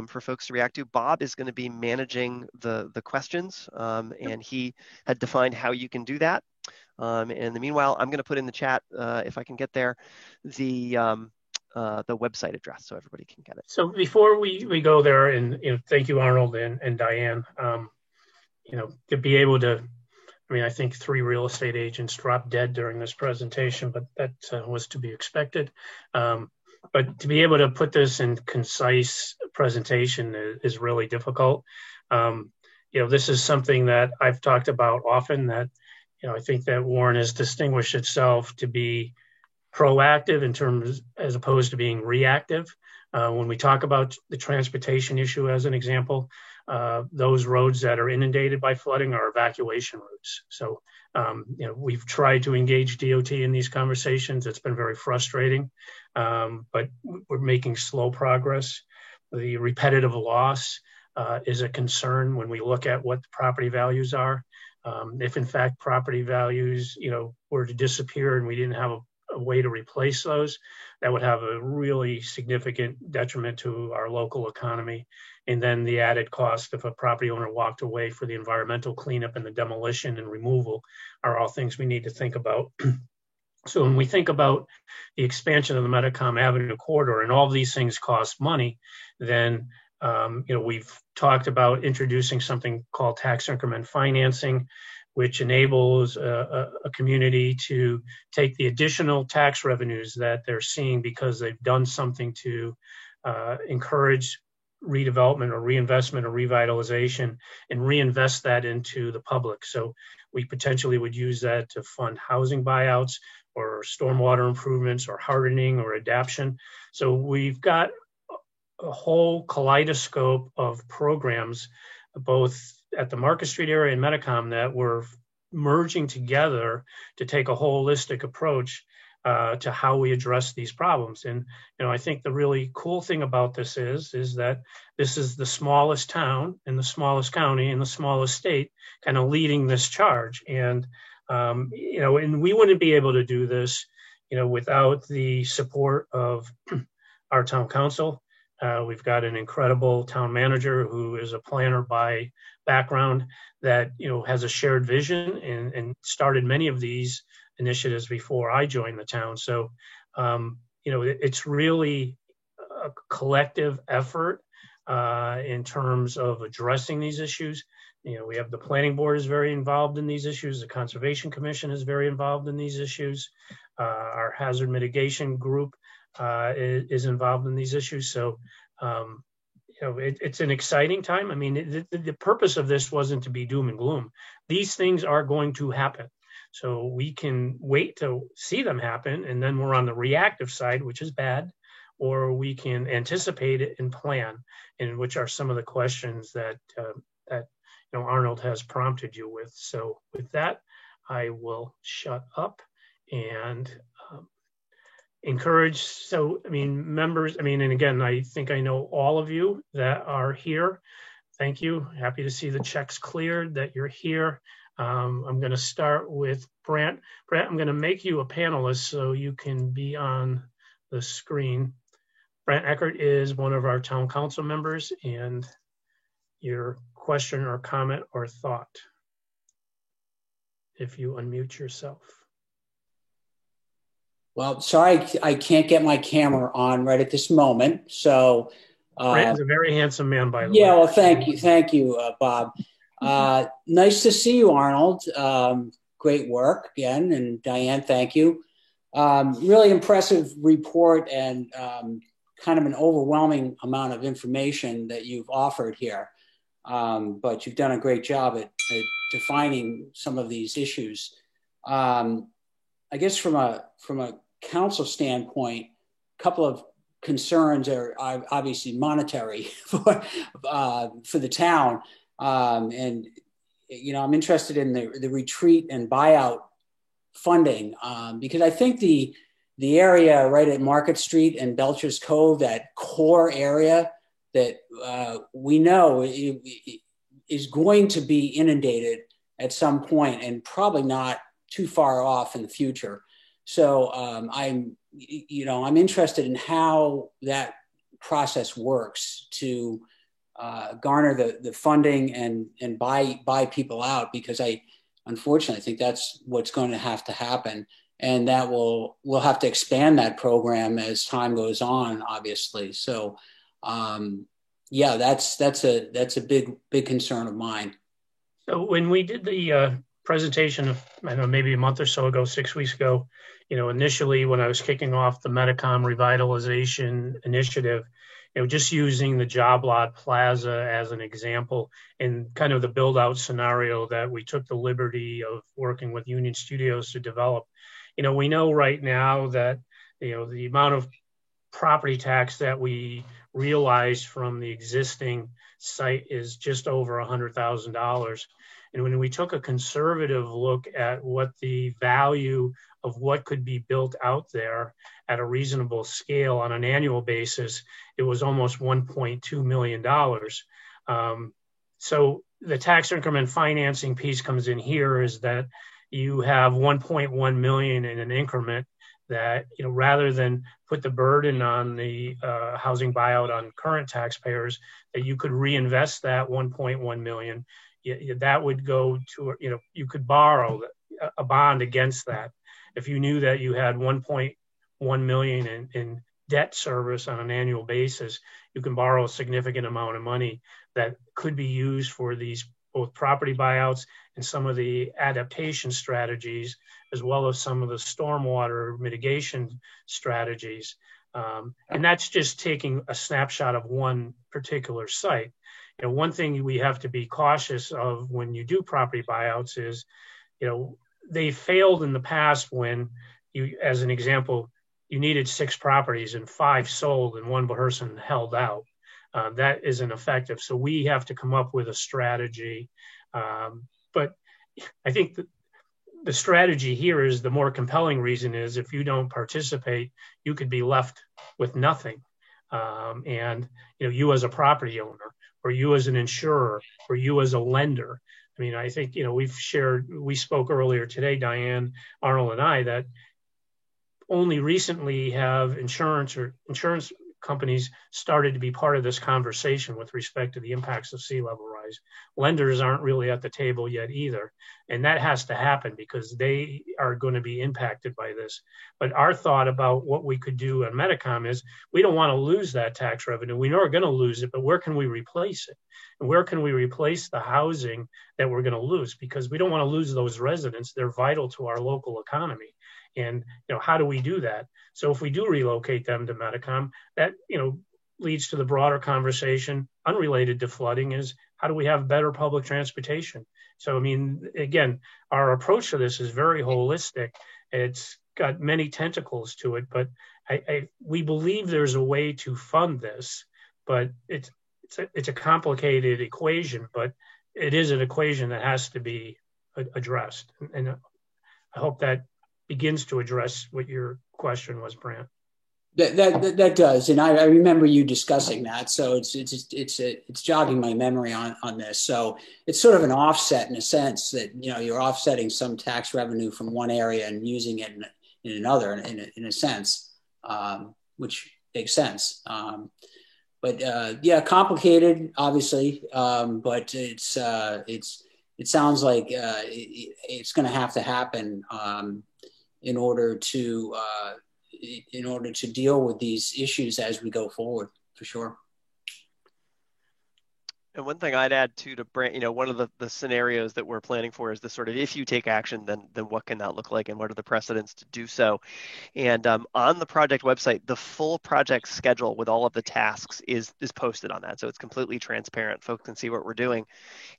for folks to react to. Bob is going to be managing the questions, and he had defined how you can do that. And in the meanwhile, I'm going to put in the chat, if I can get there, the website address so everybody can get it. So before we go there, and thank you, Arnold and Diane, to be able to, I think 3 real estate agents dropped dead during this presentation, but that was to be expected. But to be able to put this in concise presentation is really difficult. This is something that I've talked about often, that, I think that Warren has distinguished itself to be proactive in terms, as opposed to being reactive. When we talk about the transportation issue, as an example, those roads that are inundated by flooding are evacuation routes. So, we've tried to engage DOT in these conversations. It's been very frustrating, but we're making slow progress. The repetitive loss is a concern when we look at what the property values are. If in fact property values, were to disappear and we didn't have a way to replace those, that would have a really significant detriment to our local economy. And then the added cost if a property owner walked away for the environmental cleanup and the demolition and removal are all things we need to think about. So when we think about the expansion of the Metacom Avenue corridor, and all of these things cost money, then we've talked about introducing something called tax increment financing, which enables a community to take the additional tax revenues that they're seeing because they've done something to encourage redevelopment or reinvestment or revitalization, and reinvest that into the public. So we potentially would use that to fund housing buyouts or stormwater improvements or hardening or adaptation. So we've got a whole kaleidoscope of programs, both at the Market Street area and Metacom, that we're merging together to take a holistic approach to how we address these problems. And I think the really cool thing about this is that this is the smallest town in the smallest county in the smallest state kind of leading this charge. And and we wouldn't be able to do this without the support of our town council. We've got an incredible town manager who is a planner by background that has a shared vision and started many of these initiatives before I joined the town. So it's really a collective effort in terms of addressing these issues. We have the planning board is very involved in these issues. The Conservation Commission is very involved in these issues. Our hazard mitigation group is involved in these issues. So, it's an exciting time. I mean, the purpose of this wasn't to be doom and gloom. These things are going to happen. So we can wait to see them happen. And then we're on the reactive side, which is bad, or we can anticipate it and plan, and which are some of the questions that Arnold has prompted you with. So with that, I will shut up and encourage. So, members, and again, I think I know all of you that are here. Thank you. Happy to see the checks cleared, that you're here. I'm going to start with Brant. Brant, I'm going to make you a panelist so you can be on the screen. Brant Eckert is one of our town council members, and your question or comment or thought, if you unmute yourself. Well, sorry, I can't get my camera on right at this moment. So, Brant is a very handsome man, by the way. Yeah, well, thank you, Bob. Nice to see you, Arnold. Great work again, and Diane, thank you. Really impressive report and kind of an overwhelming amount of information that you've offered here. But you've done a great job at defining some of these issues. I guess from a council standpoint, a couple of concerns are obviously monetary for the town, and I'm interested in the retreat and buyout funding because I think the area right at Market Street and Belcher's Cove, that core area that we know is going to be inundated at some point, and probably not too far off in the future. So I'm interested in how that process works to garner the funding and buy people out, because I unfortunately think that's what's going to happen, and that we'll have to expand that program as time goes on, obviously. So yeah, that's a big concern of mine. So when we did the presentation of, I don't know, maybe a month or so ago, 6 weeks ago, initially when I was kicking off the Medicom revitalization initiative, just using the Job Lot Plaza as an example and kind of the build out scenario that we took the liberty of working with Union Studios to develop. We know right now that, the amount of property tax that we realized from the existing site is just over $100,000. And when we took a conservative look at what the value of what could be built out there at a reasonable scale on an annual basis, it was almost $1.2 million. So the tax increment financing piece comes in here, is that you have 1.1 million in an increment that, rather than put the burden on the housing buyout on current taxpayers, that you could reinvest that 1.1 million. That would go to, you could borrow a bond against that. If you knew that you had 1.1 million in debt service on an annual basis, you can borrow a significant amount of money that could be used for these both property buyouts and some of the adaptation strategies, as well as some of the stormwater mitigation strategies. And that's just taking a snapshot of one particular site. One thing we have to be cautious of when you do property buyouts is, they failed in the past when you, as an example, you needed 6 properties and 5 sold and 1 person held out. That isn't effective. So we have to come up with a strategy. But I think the strategy here is, the more compelling reason is, if you don't participate, you could be left with nothing. And, you as a property owner, or you as an insurer, or you as a lender. I think, we spoke earlier today, Diane, Arnold, and I, that only recently have insurance companies started to be part of this conversation with respect to the impacts of sea level rise. Lenders aren't really at the table yet either. And that has to happen because they are going to be impacted by this. But our thought about what we could do at Medicom is, we don't want to lose that tax revenue. We know we're going to lose it, but where can we replace it? And where can we replace the housing that we're going to lose? Because we don't want to lose those residents. They're vital to our local economy. And, how do we do that? So if we do relocate them to Medicom, that, leads to the broader conversation unrelated to flooding, is how do we have better public transportation? So, again, our approach to this is very holistic. It's got many tentacles to it, but we believe there's a way to fund this, but it's a complicated equation, but it is an equation that has to be addressed. And I hope that begins to address what your question was, Brant. That does, and I remember you discussing that. So it's jogging my memory on this. So it's sort of an offset in a sense that you're offsetting some tax revenue from one area and using it in another in a sense, which makes sense. But yeah, complicated, obviously. But it sounds like it's going to have to happen in order to deal with these issues as we go forward, for sure. And one thing I'd add too to Brant, one of the scenarios that we're planning for is the sort of, if you take action, then what can that look like, and what are the precedents to do so? And on the project website, the full project schedule with all of the tasks is posted on that, so it's completely transparent. Folks can see what we're doing.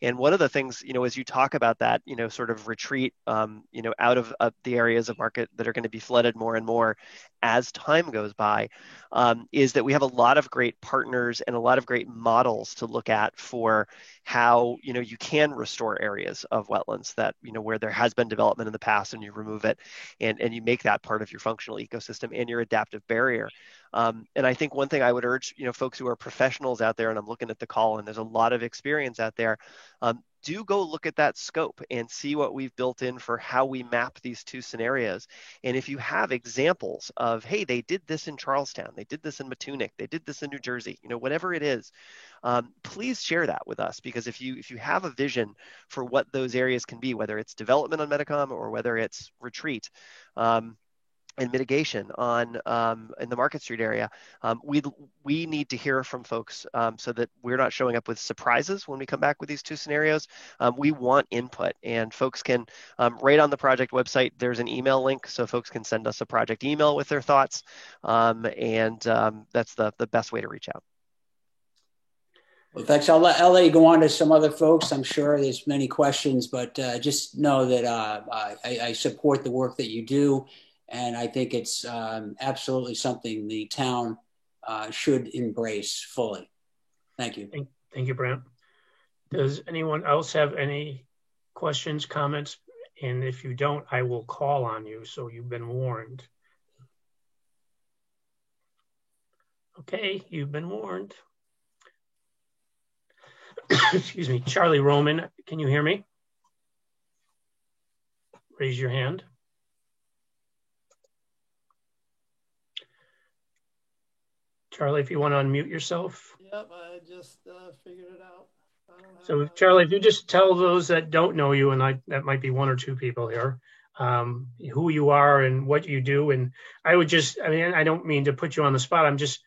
And one of the things, as you talk about that, sort of retreat, out of the areas of market that are going to be flooded more and more as time goes by, is that we have a lot of great partners and a lot of great models to look at for how you can restore areas of wetlands that where there has been development in the past, and you remove it and you make that part of your functional ecosystem and your adaptive barrier. And I think one thing I would urge folks who are professionals out there, and I'm looking at the call and there's a lot of experience out there, do go look at that scope and see what we've built in for how we map these two scenarios. And if you have examples of, hey, they did this in Charlestown, they did this in Matunic, they did this in New Jersey, whatever it is, please share that with us, because if you have a vision for what those areas can be, whether it's development on Metacom or whether it's retreat, and mitigation on in the Market Street area, we need to hear from folks so that we're not showing up with surprises when we come back with these two scenarios. We want input, and folks can right on the project website, there's an email link, so folks can send us a project email with their thoughts, and that's the best way to reach out. Well, thanks. I'll let you go on to some other folks. I'm sure there's many questions, but just know that I support the work that you do. And I think it's absolutely something the town should embrace fully. Thank you. Thank you, Brant. Does anyone else have any questions, comments? And if you don't, I will call on you, so you've been warned. Okay, you've been warned. Excuse me. Charlie Roman, can you hear me? Raise your hand. Charlie, if you want to unmute yourself. Yep, I just figured it out. So, Charlie, if you just tell those that don't know you, and that might be one or two people here, who you are and what you do. And I don't mean to put you on the spot. I'm just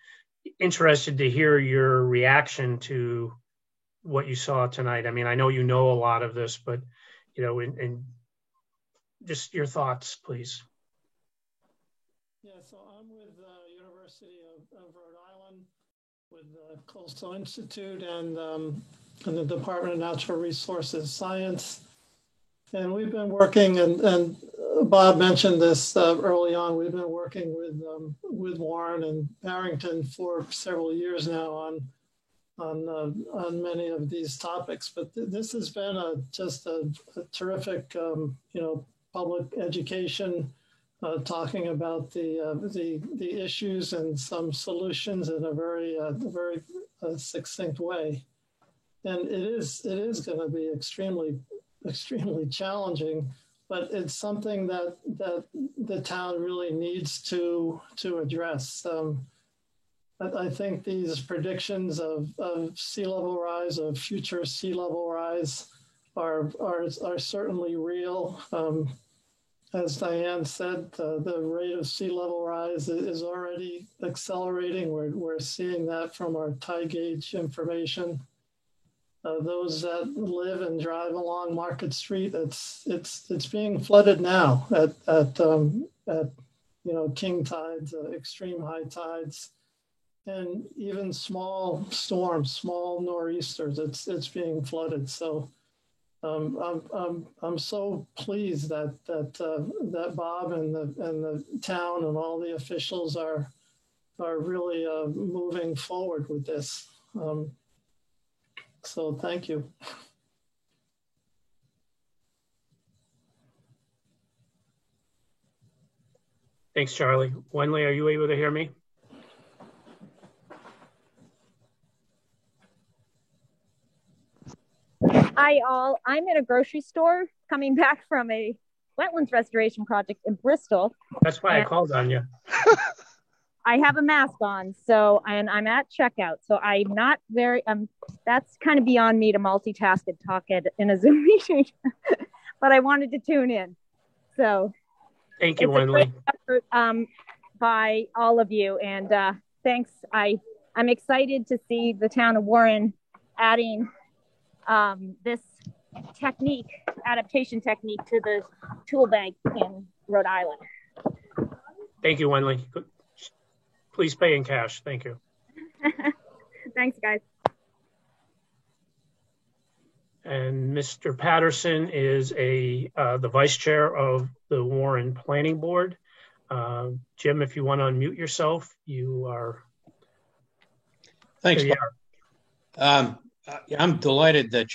interested to hear your reaction to what you saw tonight. I mean, I know you know a lot of this, but, and just your thoughts, please. Yeah, so I'm with the University of Rhode Island, with the Coastal Institute and the Department of Natural Resources Science. And we've been working, and Bob mentioned this early on, we've been working with Warren and Barrington for several years now on many of these topics. But this has been just a terrific, public education, talking about the issues and some solutions in a very succinct way. And it is going to be extremely challenging, but it's something that the town really needs to address. I think these predictions of sea level rise, of future sea level rise, are certainly real. As Diane said, the rate of sea level rise is already accelerating. We're seeing that from our tide gauge information. Those that live and drive along Market Street, it's being flooded now at king tides, extreme high tides, and even small storms, small nor'easters. It's being flooded. So I'm so pleased that Bob and the town and all the officials are are really moving forward with this. So thank you. Thanks, Charlie. Wenley, are you able to hear me? Hi, all. I'm at a grocery store coming back from a wetlands restoration project in Bristol. That's why I called on you. I have a mask on, and I'm at checkout, so I'm not very, that's kind of beyond me to multitask and talk in a Zoom meeting, but I wanted to tune in. So thank you, Wenley. Effort, by all of you, and thanks. I'm excited to see the town of Warren adding this adaptation technique to the tool bank in Rhode Island. Thank you, Wenley. Please pay in cash. Thank you. Thanks, guys. And Mr. Patterson is the vice chair of the Warren Planning Board. Jim, if you want to unmute yourself, you are. Thanks. I'm delighted that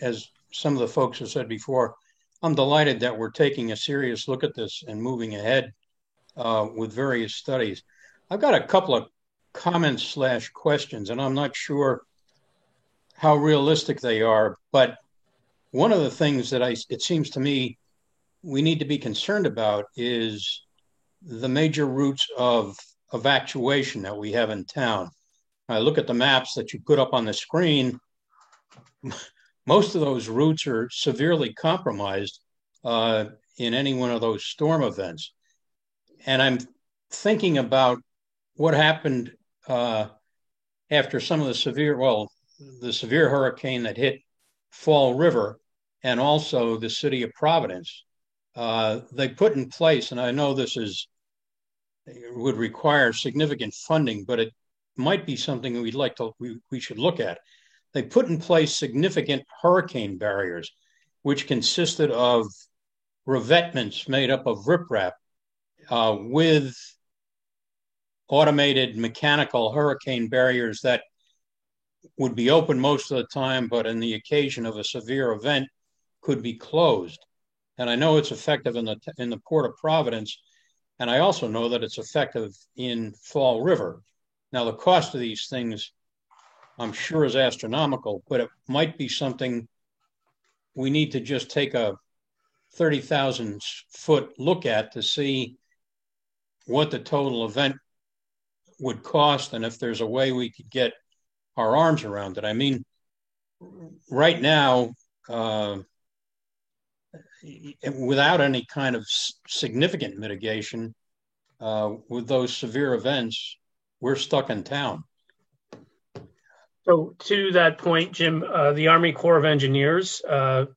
as some of the folks have said before, I'm delighted that we're taking a serious look at this and moving ahead with various studies. I've got a couple of comments / questions, and I'm not sure how realistic they are, but one of the things that it seems to me we need to be concerned about is the major routes of evacuation that we have in town. I look at the maps that you put up on the screen. Most of those routes are severely compromised in any one of those storm events. And I'm thinking about what happened after some of the severe hurricane that hit Fall River and also the city of Providence. They put in place, and I know would require significant funding, but it might be something we should look at. They put in place significant hurricane barriers, which consisted of revetments made up of riprap with automated mechanical hurricane barriers that would be open most of the time, but in the occasion of a severe event could be closed. And I know it's effective in the Port of Providence, and I also know that it's effective in Fall River. Now, the cost of these things, I'm sure, is astronomical, but it might be something we need to just take a 30,000 foot look at to see what the total event would cost and if there's a way we could get our arms around it. I mean, right now, without any kind of significant mitigation with those severe events, we're stuck in town. So to that point, Jim, the Army Corps of Engineers, and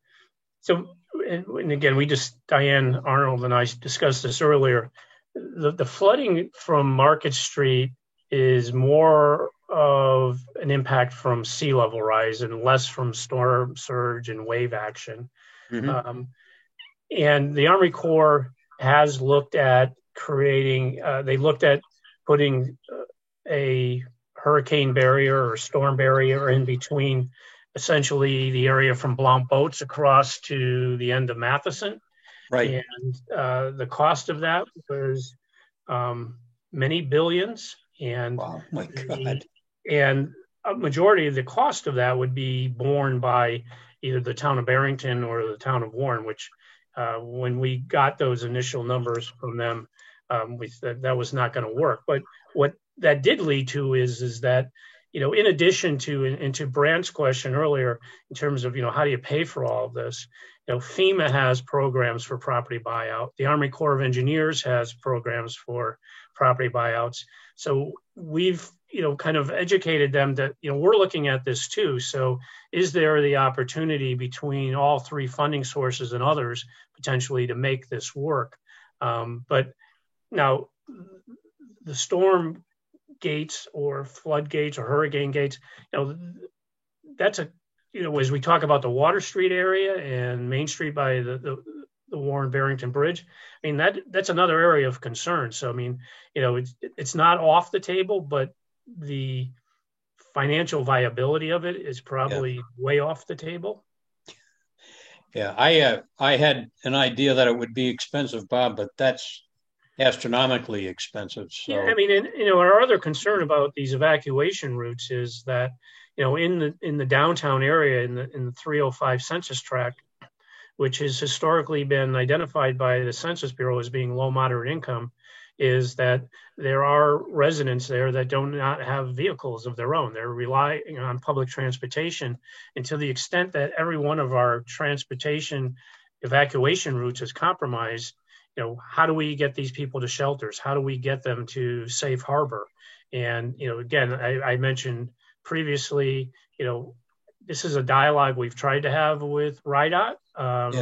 again, Diane Arnold and I discussed this earlier, the flooding from Market Street is more of an impact from sea level rise and less from storm surge and wave action. Mm-hmm. And the Army Corps has looked at putting a hurricane barrier or storm barrier in between essentially the area from Blount Boats across to the end of Matheson. Right. And the cost of that was many billions. And wow, my God. And a majority of the cost of that would be borne by either the town of Barrington or the town of Warren, which when we got those initial numbers from them, we said that was not going to work. But what that did lead to is that, in addition to Brandt's question earlier, in terms of, how do you pay for all of this? FEMA has programs for property buyout. The Army Corps of Engineers has programs for property buyouts. So we've, kind of educated them that, we're looking at this too. So is there the opportunity between all three funding sources and others potentially to make this work? But now the storm gates or flood gates or hurricane gates, that's as we talk about the Water Street area and Main Street by the the Warren-Barrington Bridge. I mean, that's another area of concern. So, I mean, it's not off the table, but the financial viability of it is probably way off the table. Yeah, I had an idea that it would be expensive, Bob, but that's astronomically expensive. So. Yeah, I mean, and, our other concern about these evacuation routes is that, in the downtown area, in the 305 census tract, which has historically been identified by the Census Bureau as being low moderate income, is that there are residents there that do not have vehicles of their own. They're relying on public transportation, and to the extent that every one of our transportation evacuation routes is compromised, how do we get these people to shelters? How do we get them to safe harbor? And, again, I mentioned previously, this is a dialogue we've tried to have with RIDOT.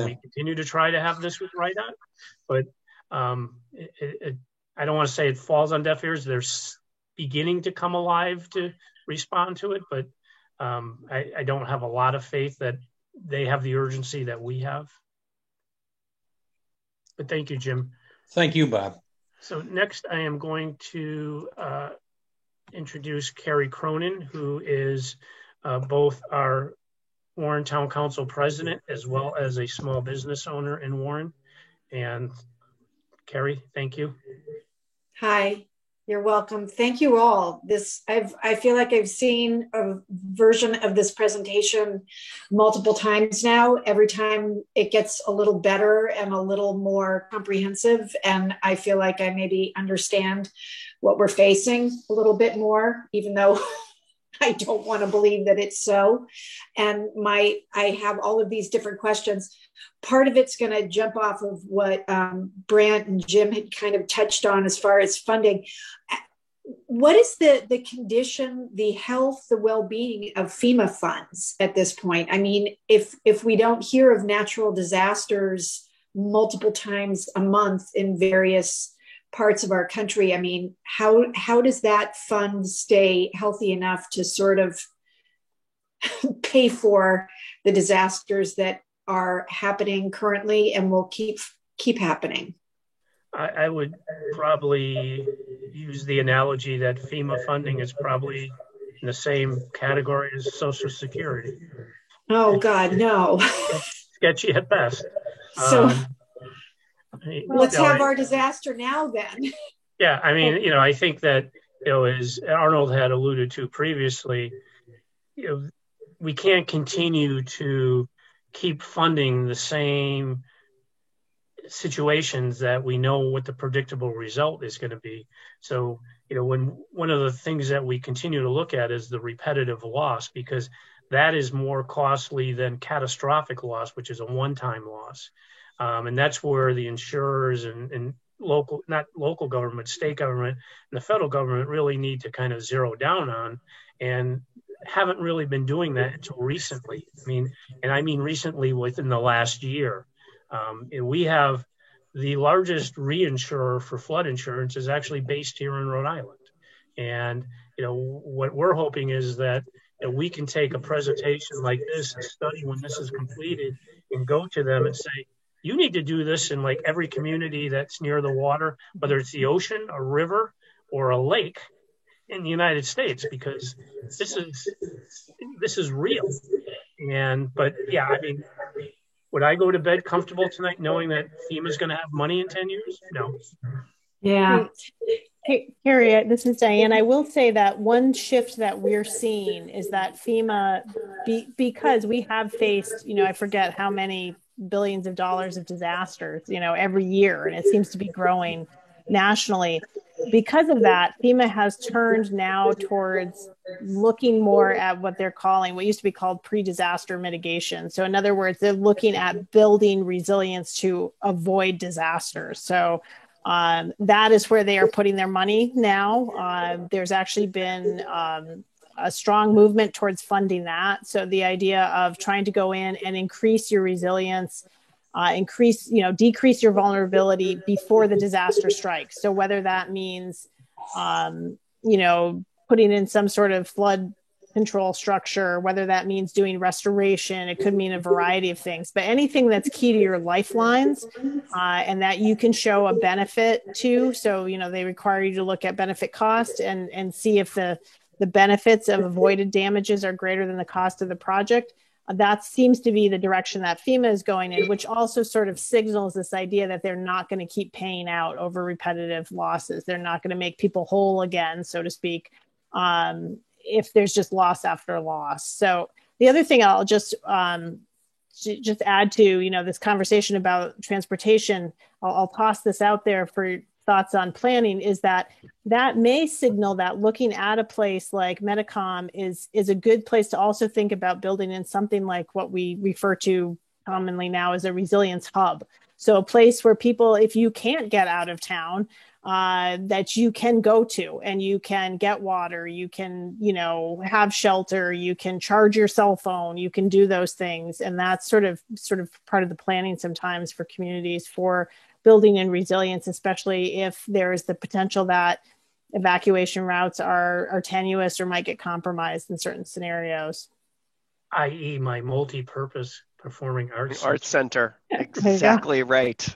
We continue to try to have this with RIDOT, but I don't want to say it falls on deaf ears. They're beginning to come alive to respond to it, but I don't have a lot of faith that they have the urgency that we have. But thank you, Jim. Thank you, Bob. So next I am going to introduce Carrie Cronin, who is both our Warren Town Council president as well as a small business owner in Warren. And Carrie, thank you. Hi, you're welcome. Thank you all. I feel like I've seen a version of this presentation multiple times now. Every time it gets a little better and a little more comprehensive. And I feel like I maybe understand what we're facing a little bit more, even though I don't want to believe that it's so. And I have all of these different questions. Part of it's going to jump off of what Brant and Jim had kind of touched on as far as funding. What is the condition, the health, the well-being of FEMA funds at this point? I mean, if we don't hear of natural disasters multiple times a month in various parts of our country, I mean, how does that fund stay healthy enough to sort of pay for the disasters that are happening currently and will keep happening? I would probably use the analogy that FEMA funding is probably in the same category as Social Security. Oh God, no. Sketchy at best. So let's have our disaster now then. Yeah, I mean, I think that, as Arnold had alluded to previously, we can't continue to keep funding the same situations that we know what the predictable result is going to be. So, when one of the things that we continue to look at is the repetitive loss, because that is more costly than catastrophic loss, which is a one-time loss. And that's where the insurers and not local government, state government, and the federal government really need to kind of zero down on, and haven't really been doing that until recently. I mean recently within the last year. And we have the largest reinsurer for flood insurance is actually based here in Rhode Island. And, what we're hoping is that we can take a presentation like this, a study when this is completed, and go to them and say, you need to do this in like every community that's near the water, whether it's the ocean, a river, or a lake in the United States, because this is real. But yeah, I mean, would I go to bed comfortable tonight knowing that FEMA is going to have money in 10 years? No. Yeah. Hey, Carrie, this is Diane. I will say that one shift that we're seeing is that FEMA, because we have faced, I forget how many billions of dollars of disasters, every year, and it seems to be growing nationally. Because of that, FEMA has turned now towards looking more at what they're calling, what used to be called pre-disaster mitigation. So in other words, they're looking at building resilience to avoid disasters. So that is where they are putting their money now. There's actually been a strong movement towards funding that. So the idea of trying to go in and increase your resilience, decrease your vulnerability before the disaster strikes. So whether that means, putting in some sort of flood control structure, whether that means doing restoration, it could mean a variety of things, but anything that's key to your lifelines and that you can show a benefit to. So, they require you to look at benefit cost and see if the benefits of avoided damages are greater than the cost of the project. That seems to be the direction that FEMA is going in, which also sort of signals this idea that they're not going to keep paying out over repetitive losses. They're not going to make people whole again, so to speak, if there's just loss after loss. So the other thing I'll just add to, this conversation about transportation, I'll toss this out there for thoughts on planning, is that may signal that looking at a place like Metacom is a good place to also think about building in something like what we refer to commonly now as a resilience hub. So a place where people, if you can't get out of town, that you can go to and you can get water, you can, have shelter, you can charge your cell phone, you can do those things. And that's sort of part of the planning sometimes for communities for building in resilience, especially if there's the potential that evacuation routes are tenuous or might get compromised in certain scenarios. i.e. my multi-purpose performing arts center. Exactly right.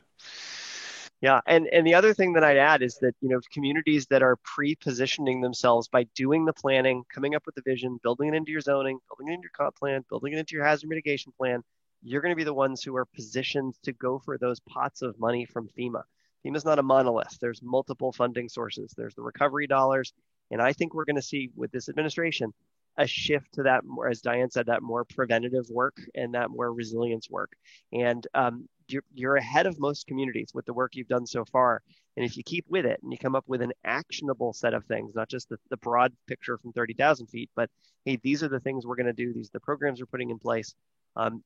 Yeah, and the other thing that I'd add is that, communities that are pre-positioning themselves by doing the planning, coming up with the vision, building it into your zoning, building it into your comp plan, building it into your hazard mitigation plan, you're going to be the ones who are positioned to go for those pots of money from FEMA. FEMA's not a monolith. There's multiple funding sources. There's the recovery dollars. And I think we're going to see with this administration a shift to that more, as Diane said, that more preventative work and that more resilience work. And you're ahead of most communities with the work you've done so far. And if you keep with it and you come up with an actionable set of things, not just the broad picture from 30,000 feet, but hey, these are the things we're going to do. These are the programs we're putting in place.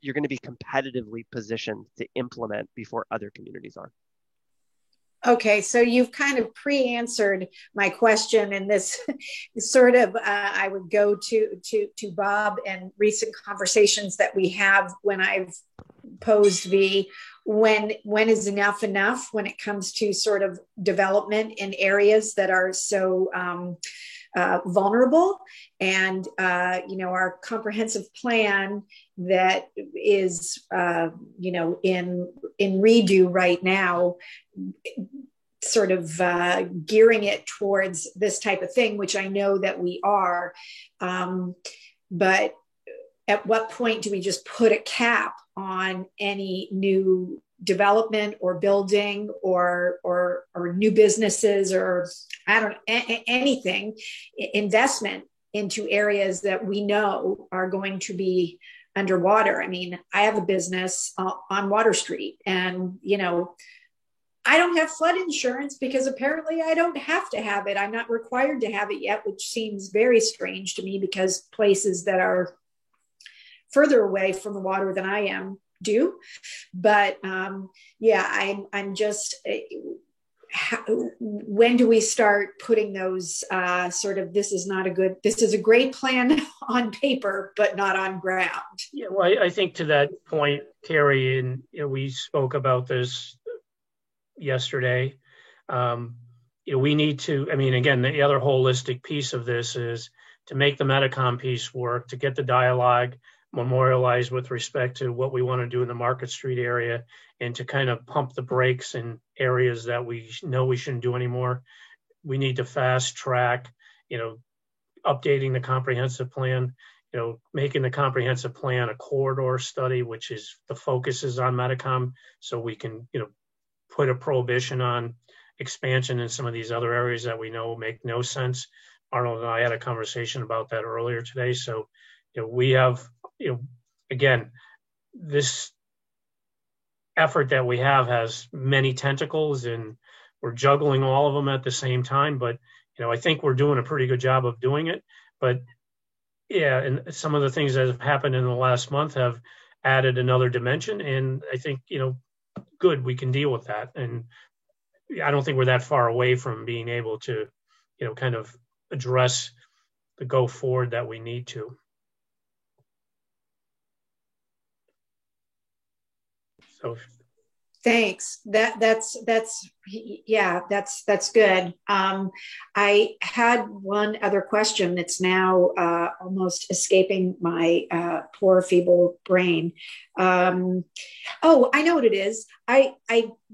You're going to be competitively positioned to implement before other communities are. Okay, so you've kind of pre-answered my question, and this sort of I would go to Bob and recent conversations that we have when I've posed when is enough when it comes to sort of development in areas that are so vulnerable, and our comprehensive plan that is in redo right now, sort of gearing it towards this type of thing, which I know that we are, but at what point do we just put a cap on any new development or building or new businesses or anything, investment into areas that we know are going to be underwater? I mean, I have a business on Water Street, and I don't have flood insurance because apparently I don't have to have it. I'm not required to have it yet, which seems very strange to me because places that are further away from the water than I am do. But I'm just, when do we start putting those this is a great plan on paper, but not on ground? Yeah, well, I think to that point, Terry, and we spoke about this yesterday. We need to, again, the other holistic piece of this is to make the Metacom piece work, to get the dialogue memorialized with respect to what we want to do in the Market Street area, and to kind of pump the brakes in areas that we know we shouldn't do anymore. We need to fast track, updating the comprehensive plan, making the comprehensive plan a corridor study, which is the focus is on Metacom, so we can, put a prohibition on expansion in some of these other areas that we know make no sense. Arnold and I had a conversation about that earlier today. So, we have, again, this effort that we have has many tentacles, and we're juggling all of them at the same time. But, I think we're doing a pretty good job of doing it. But yeah, and some of the things that have happened in the last month have added another dimension. And I think, good, we can deal with that. And I don't think we're that far away from being able to, kind of address the go forward that we need to. So Thanks. That's good. I had one other question that's now almost escaping my poor feeble brain. Oh, I know what it is. I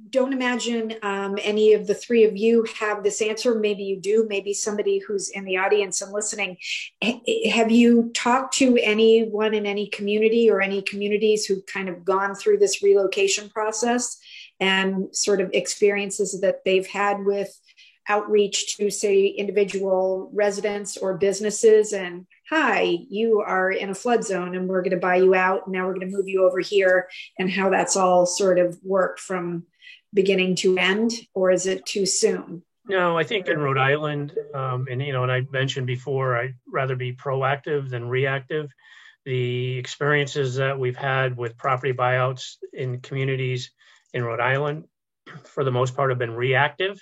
don't imagine any of the three of you have this answer. Maybe you do. Maybe somebody who's in the audience and listening. Have you talked to anyone in any community or any communities who've kind of gone through this relocation process and sort of experiences that they've had with outreach to, say, individual residents or businesses? And hi, you are in a flood zone and we're going to buy you out. And now we're going to move you over here, and how that's all sort of worked from beginning to end, or is it too soon? No, I think in Rhode Island, and I mentioned before, I'd rather be proactive than reactive. The experiences that we've had with property buyouts in communities in Rhode Island, for the most part, have been reactive.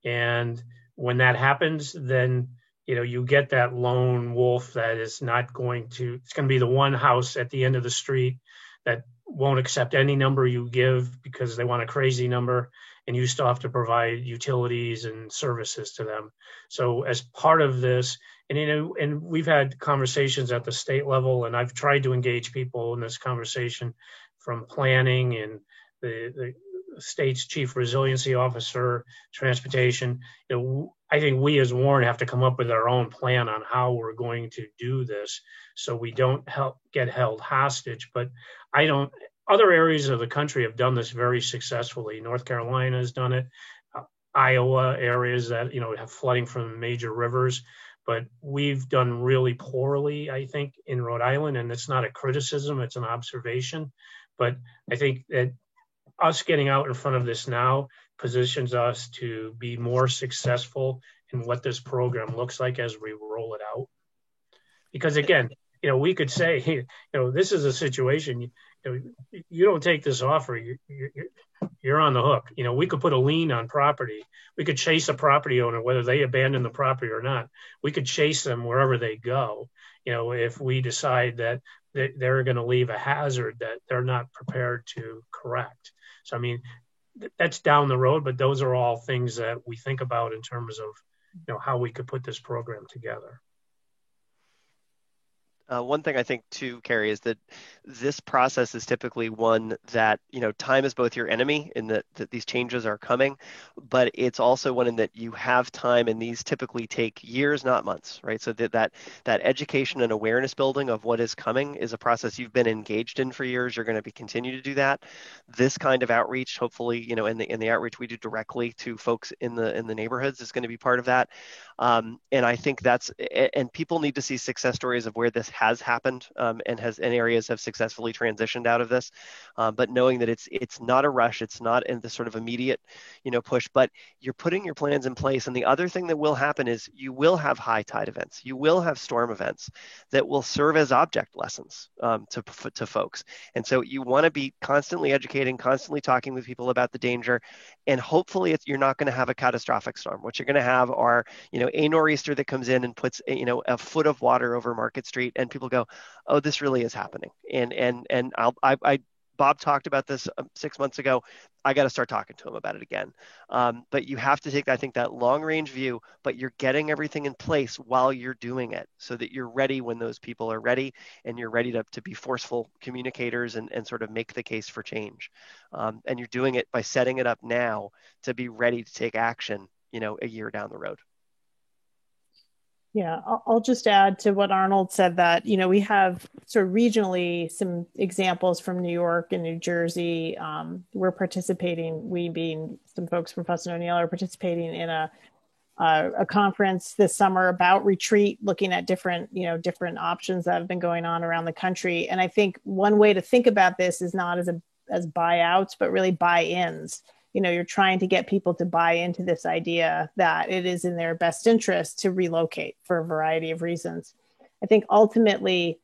And when that happens, then you get that lone wolf that is not going to, it's going to be the one house at the end of the street that won't accept any number you give because they want a crazy number, and you still have to provide utilities and services to them. So as part of this, and we've had conversations at the state level, and I've tried to engage people in this conversation from planning and the state's chief resiliency officer, transportation. I think we as Warren have to come up with our own plan on how we're going to do this so we don't get held hostage. But other areas of the country have done this very successfully. North Carolina has done it, Iowa areas that, have flooding from major rivers. But we've done really poorly, I think, in Rhode Island. And it's not a criticism, it's an observation. But I think that us getting out in front of this now positions us to be more successful in what this program looks like as we roll it out. Because again, we could say, this is a situation, you don't take this offer, you're on the hook. We could put a lien on property. We could chase a property owner, whether they abandon the property or not. We could chase them wherever they go, if we decide that they're going to leave a hazard that they're not prepared to correct. So, that's down the road, but those are all things that we think about in terms of, how we could put this program together. One thing I think too, Carrie, is that this process is typically one that, time is both your enemy in that these changes are coming, but it's also one in that you have time, and these typically take years, not months, right? So that education and awareness building of what is coming is a process you've been engaged in for years. You're going to continue to do that. This kind of outreach, hopefully, in the outreach we do directly to folks in the neighborhoods is going to be part of that. And I think and people need to see success stories of where this has happened and areas have successfully transitioned out of this. But knowing that it's not a rush, it's not in the sort of immediate, push, but you're putting your plans in place. And the other thing that will happen is you will have high tide events. You will have storm events that will serve as object lessons to folks. And so you want to be constantly educating, constantly talking with people about the danger. And hopefully you're not going to have a catastrophic storm. What you're going to have are, a nor'easter that comes in and puts, a foot of water over Market Street, and people go, oh, this really is happening. And Bob talked about this 6 months ago. I got to start talking to him about it again. But you have to take, I think, that long range view, but you're getting everything in place while you're doing it so that you're ready when those people are ready, and you're ready to be forceful communicators and sort of make the case for change. And you're doing it by setting it up now to be ready to take action, a year down the road. Yeah, I'll just add to what Arnold said that, we have sort of regionally some examples from New York and New Jersey. We're participating, we being some folks from Fuss and O'Neill, are participating in a conference this summer about retreat, looking at different options that have been going on around the country. And I think one way to think about this is not as buyouts, but really buy-ins. You're trying to get people to buy into this idea that it is in their best interest to relocate for a variety of reasons. I think ultimately,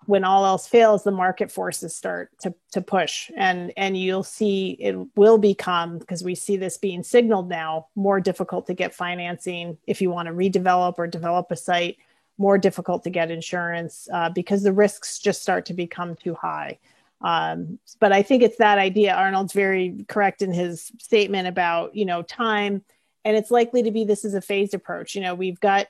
when all else fails, the market forces start to push, and you'll see it will become, because we see this being signaled now, more difficult to get financing if you want to redevelop or develop a site, more difficult to get insurance because the risks just start to become too high. But I think it's that idea. Arnold's very correct in his statement about, time, and it's likely to be, this is a phased approach. We've got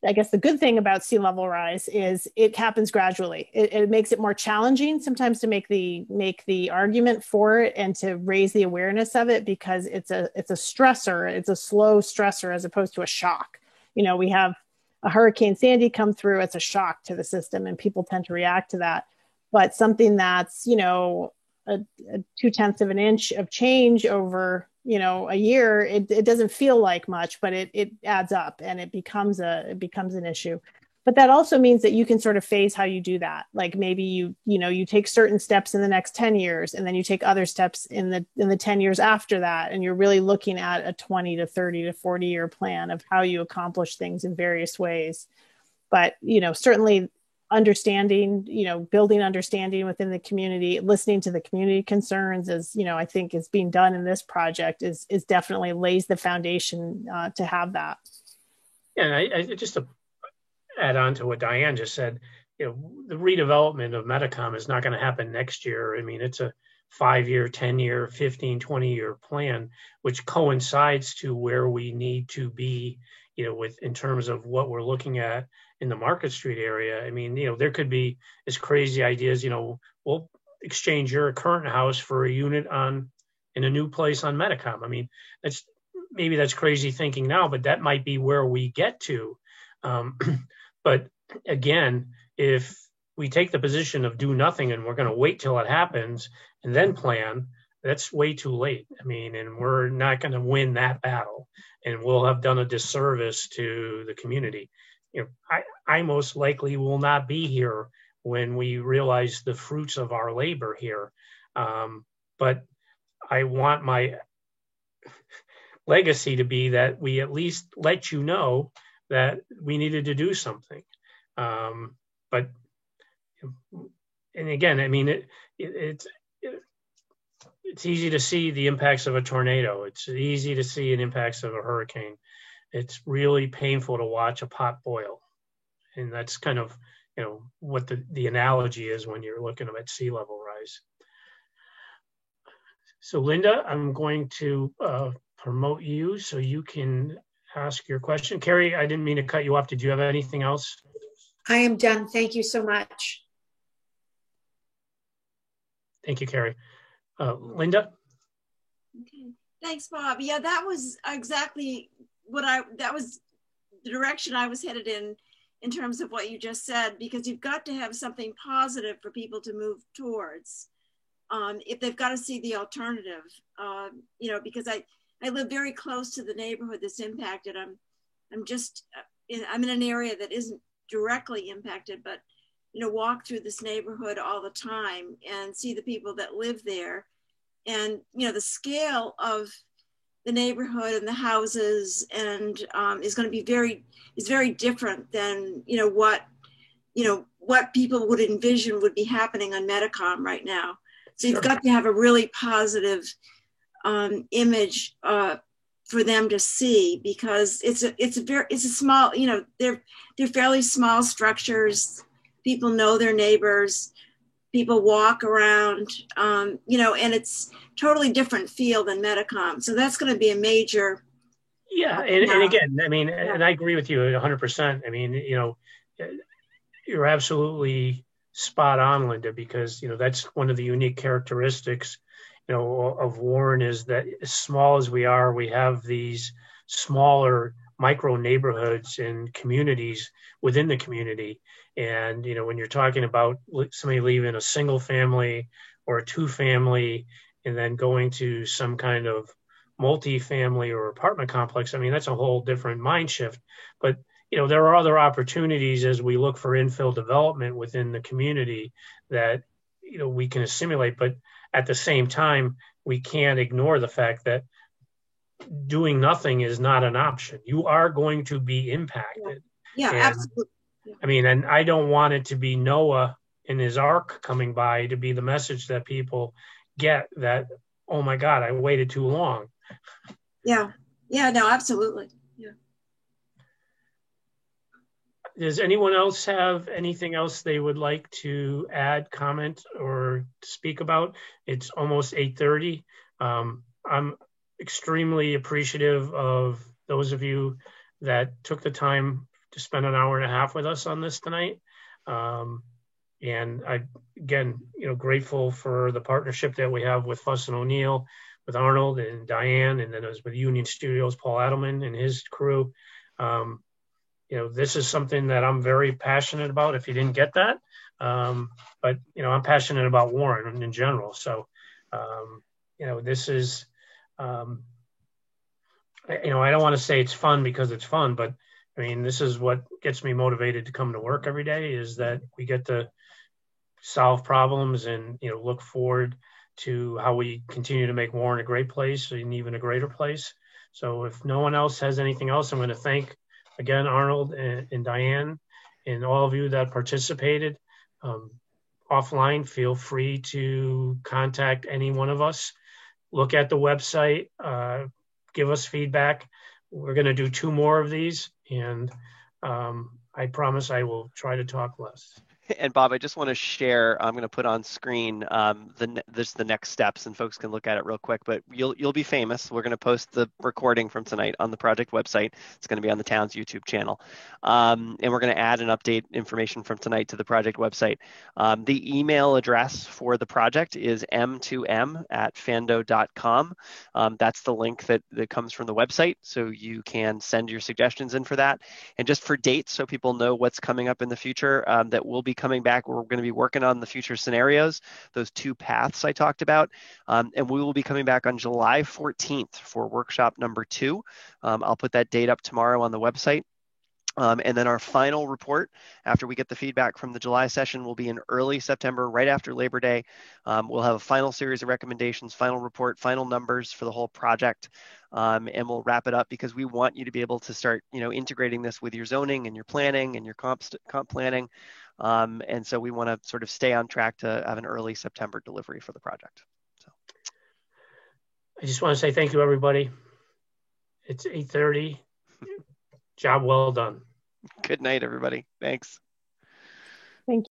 I guess the good thing about sea level rise is it happens gradually. It makes it more challenging sometimes to make the argument for it and to raise the awareness of it, because it's a stressor. It's a slow stressor as opposed to a shock. We have a Hurricane Sandy come through. It's a shock to the system, and people tend to react to that. But something that's, a 0.2 of an inch of change over, a year, it doesn't feel like much, but it adds up and it becomes an issue. But that also means that you can sort of phase how you do that. Like maybe you take certain steps in the next 10 years, and then you take other steps in the 10 years after that. And you're really looking at a 20 to 30 to 40 year plan of how you accomplish things in various ways. But, certainly understanding, building understanding within the community, listening to the community concerns, as I think is being done in this project, is definitely lays the foundation to have that. Yeah, and I just to add on to what Diane just said, the redevelopment of Metacom is not going to happen next year. I mean, it's a 5-year, 10-year, 15, 20-year plan, which coincides to where we need to be, in terms of what we're looking at in the Market Street area. I mean, there could be as crazy ideas, we'll exchange your current house for a unit in a new place on Metacom. I mean, that's crazy thinking now, but that might be where we get to. But again, if we take the position of do nothing and we're going to wait till it happens and then plan, that's way too late. I mean, and we're not going to win that battle, and we'll have done a disservice to the community. I most likely will not be here when we realize the fruits of our labor here. But I want my legacy to be that we at least let you know that we needed to do something. But, and again, I mean, it's easy to see the impacts of a tornado. It's easy to see the impacts of a hurricane. It's really painful to watch a pot boil. And that's kind of, what the analogy is when you're looking at sea level rise. So Linda, I'm going to promote you so you can ask your question. Carrie, I didn't mean to cut you off. Did you have anything else? I am done. Thank you so much. Thank you, Carrie. Linda? Okay. Thanks, Bob. Yeah, that was exactly that was the direction I was headed in terms of what you just said, because you've got to have something positive for people to move towards. If they've got to see the alternative, because I live very close to the neighborhood that's impacted. I'm in an area that isn't directly impacted, but walk through this neighborhood all the time and see the people that live there, and the scale of the neighborhood and the houses, and is going to be very different than what people would envision would be happening on Metacom right now. So you've got to have a really positive image for them to see, because it's a small, they're fairly small structures. People know their neighbors. People walk around, and it's totally different feel than Metacom. So that's going to be a major. Yeah, and again, I mean, and I agree with you 100%. I mean, you're absolutely spot on, Linda, because that's one of the unique characteristics, of Warren, is that as small as we are, we have these smaller micro neighborhoods and communities within the community. And when you're talking about somebody leaving a single family or a 2-family and then going to some kind of multi-family or apartment complex, I mean, that's a whole different mind shift. But there are other opportunities as we look for infill development within the community that we can assimilate. But at the same time, we can't ignore the fact that doing nothing is not an option. You are going to be impacted. Yeah, absolutely. I mean, and I don't want it to be Noah and his ark coming by to be the message that people get that, oh my God, I waited too long. Yeah. Yeah, no, absolutely. Yeah. Does anyone else have anything else they would like to add, comment, or speak about? It's almost 8:30. I'm extremely appreciative of those of you that took the time to spend an hour and a half with us on this tonight. And I, again, grateful for the partnership that we have with Fuss and O'Neill, with Arnold and Diane, and then it was with Union Studios, Paul Adelman and his crew. This is something that I'm very passionate about, if you didn't get that. But I'm passionate about Warren in general. So, this is, I don't want to say it's fun because it's fun, but I mean, this is what gets me motivated to come to work every day, is that we get to solve problems and, look forward to how we continue to make Warren a great place and even a greater place. So if no one else has anything else, I'm going to thank again Arnold and Diane and all of you that participated. Offline, feel free to contact any one of us. Look at the website, give us feedback. We're going to do 2 more of these, and I promise I will try to talk less. And Bob, I just want to share, I'm going to put on screen the next steps, and folks can look at it real quick, but you'll be famous. We're going to post the recording from tonight on the project website. It's going to be on the town's YouTube channel. And we're going to add and update information from tonight to the project website. The email address for the project is m2m@fando.com. That's the link that comes from the website, so you can send your suggestions in for that. And just for dates, so people know what's coming up in the future, that will be coming back. We're going to be working on the future scenarios, those 2 paths I talked about. And we will be coming back on July 14th for workshop number 2. I'll put that date up tomorrow on the website. And then our final report, after we get the feedback from the July session, will be in early September, right after Labor Day. We'll have a final series of recommendations, final report, final numbers for the whole project. And we'll wrap it up, because we want you to be able to start, integrating this with your zoning and your planning and your comp planning. And so we want to sort of stay on track to have an early September delivery for the project. So I just want to say thank you, everybody. It's 8:30. Job well done. Good night, everybody. Thanks. Thank you.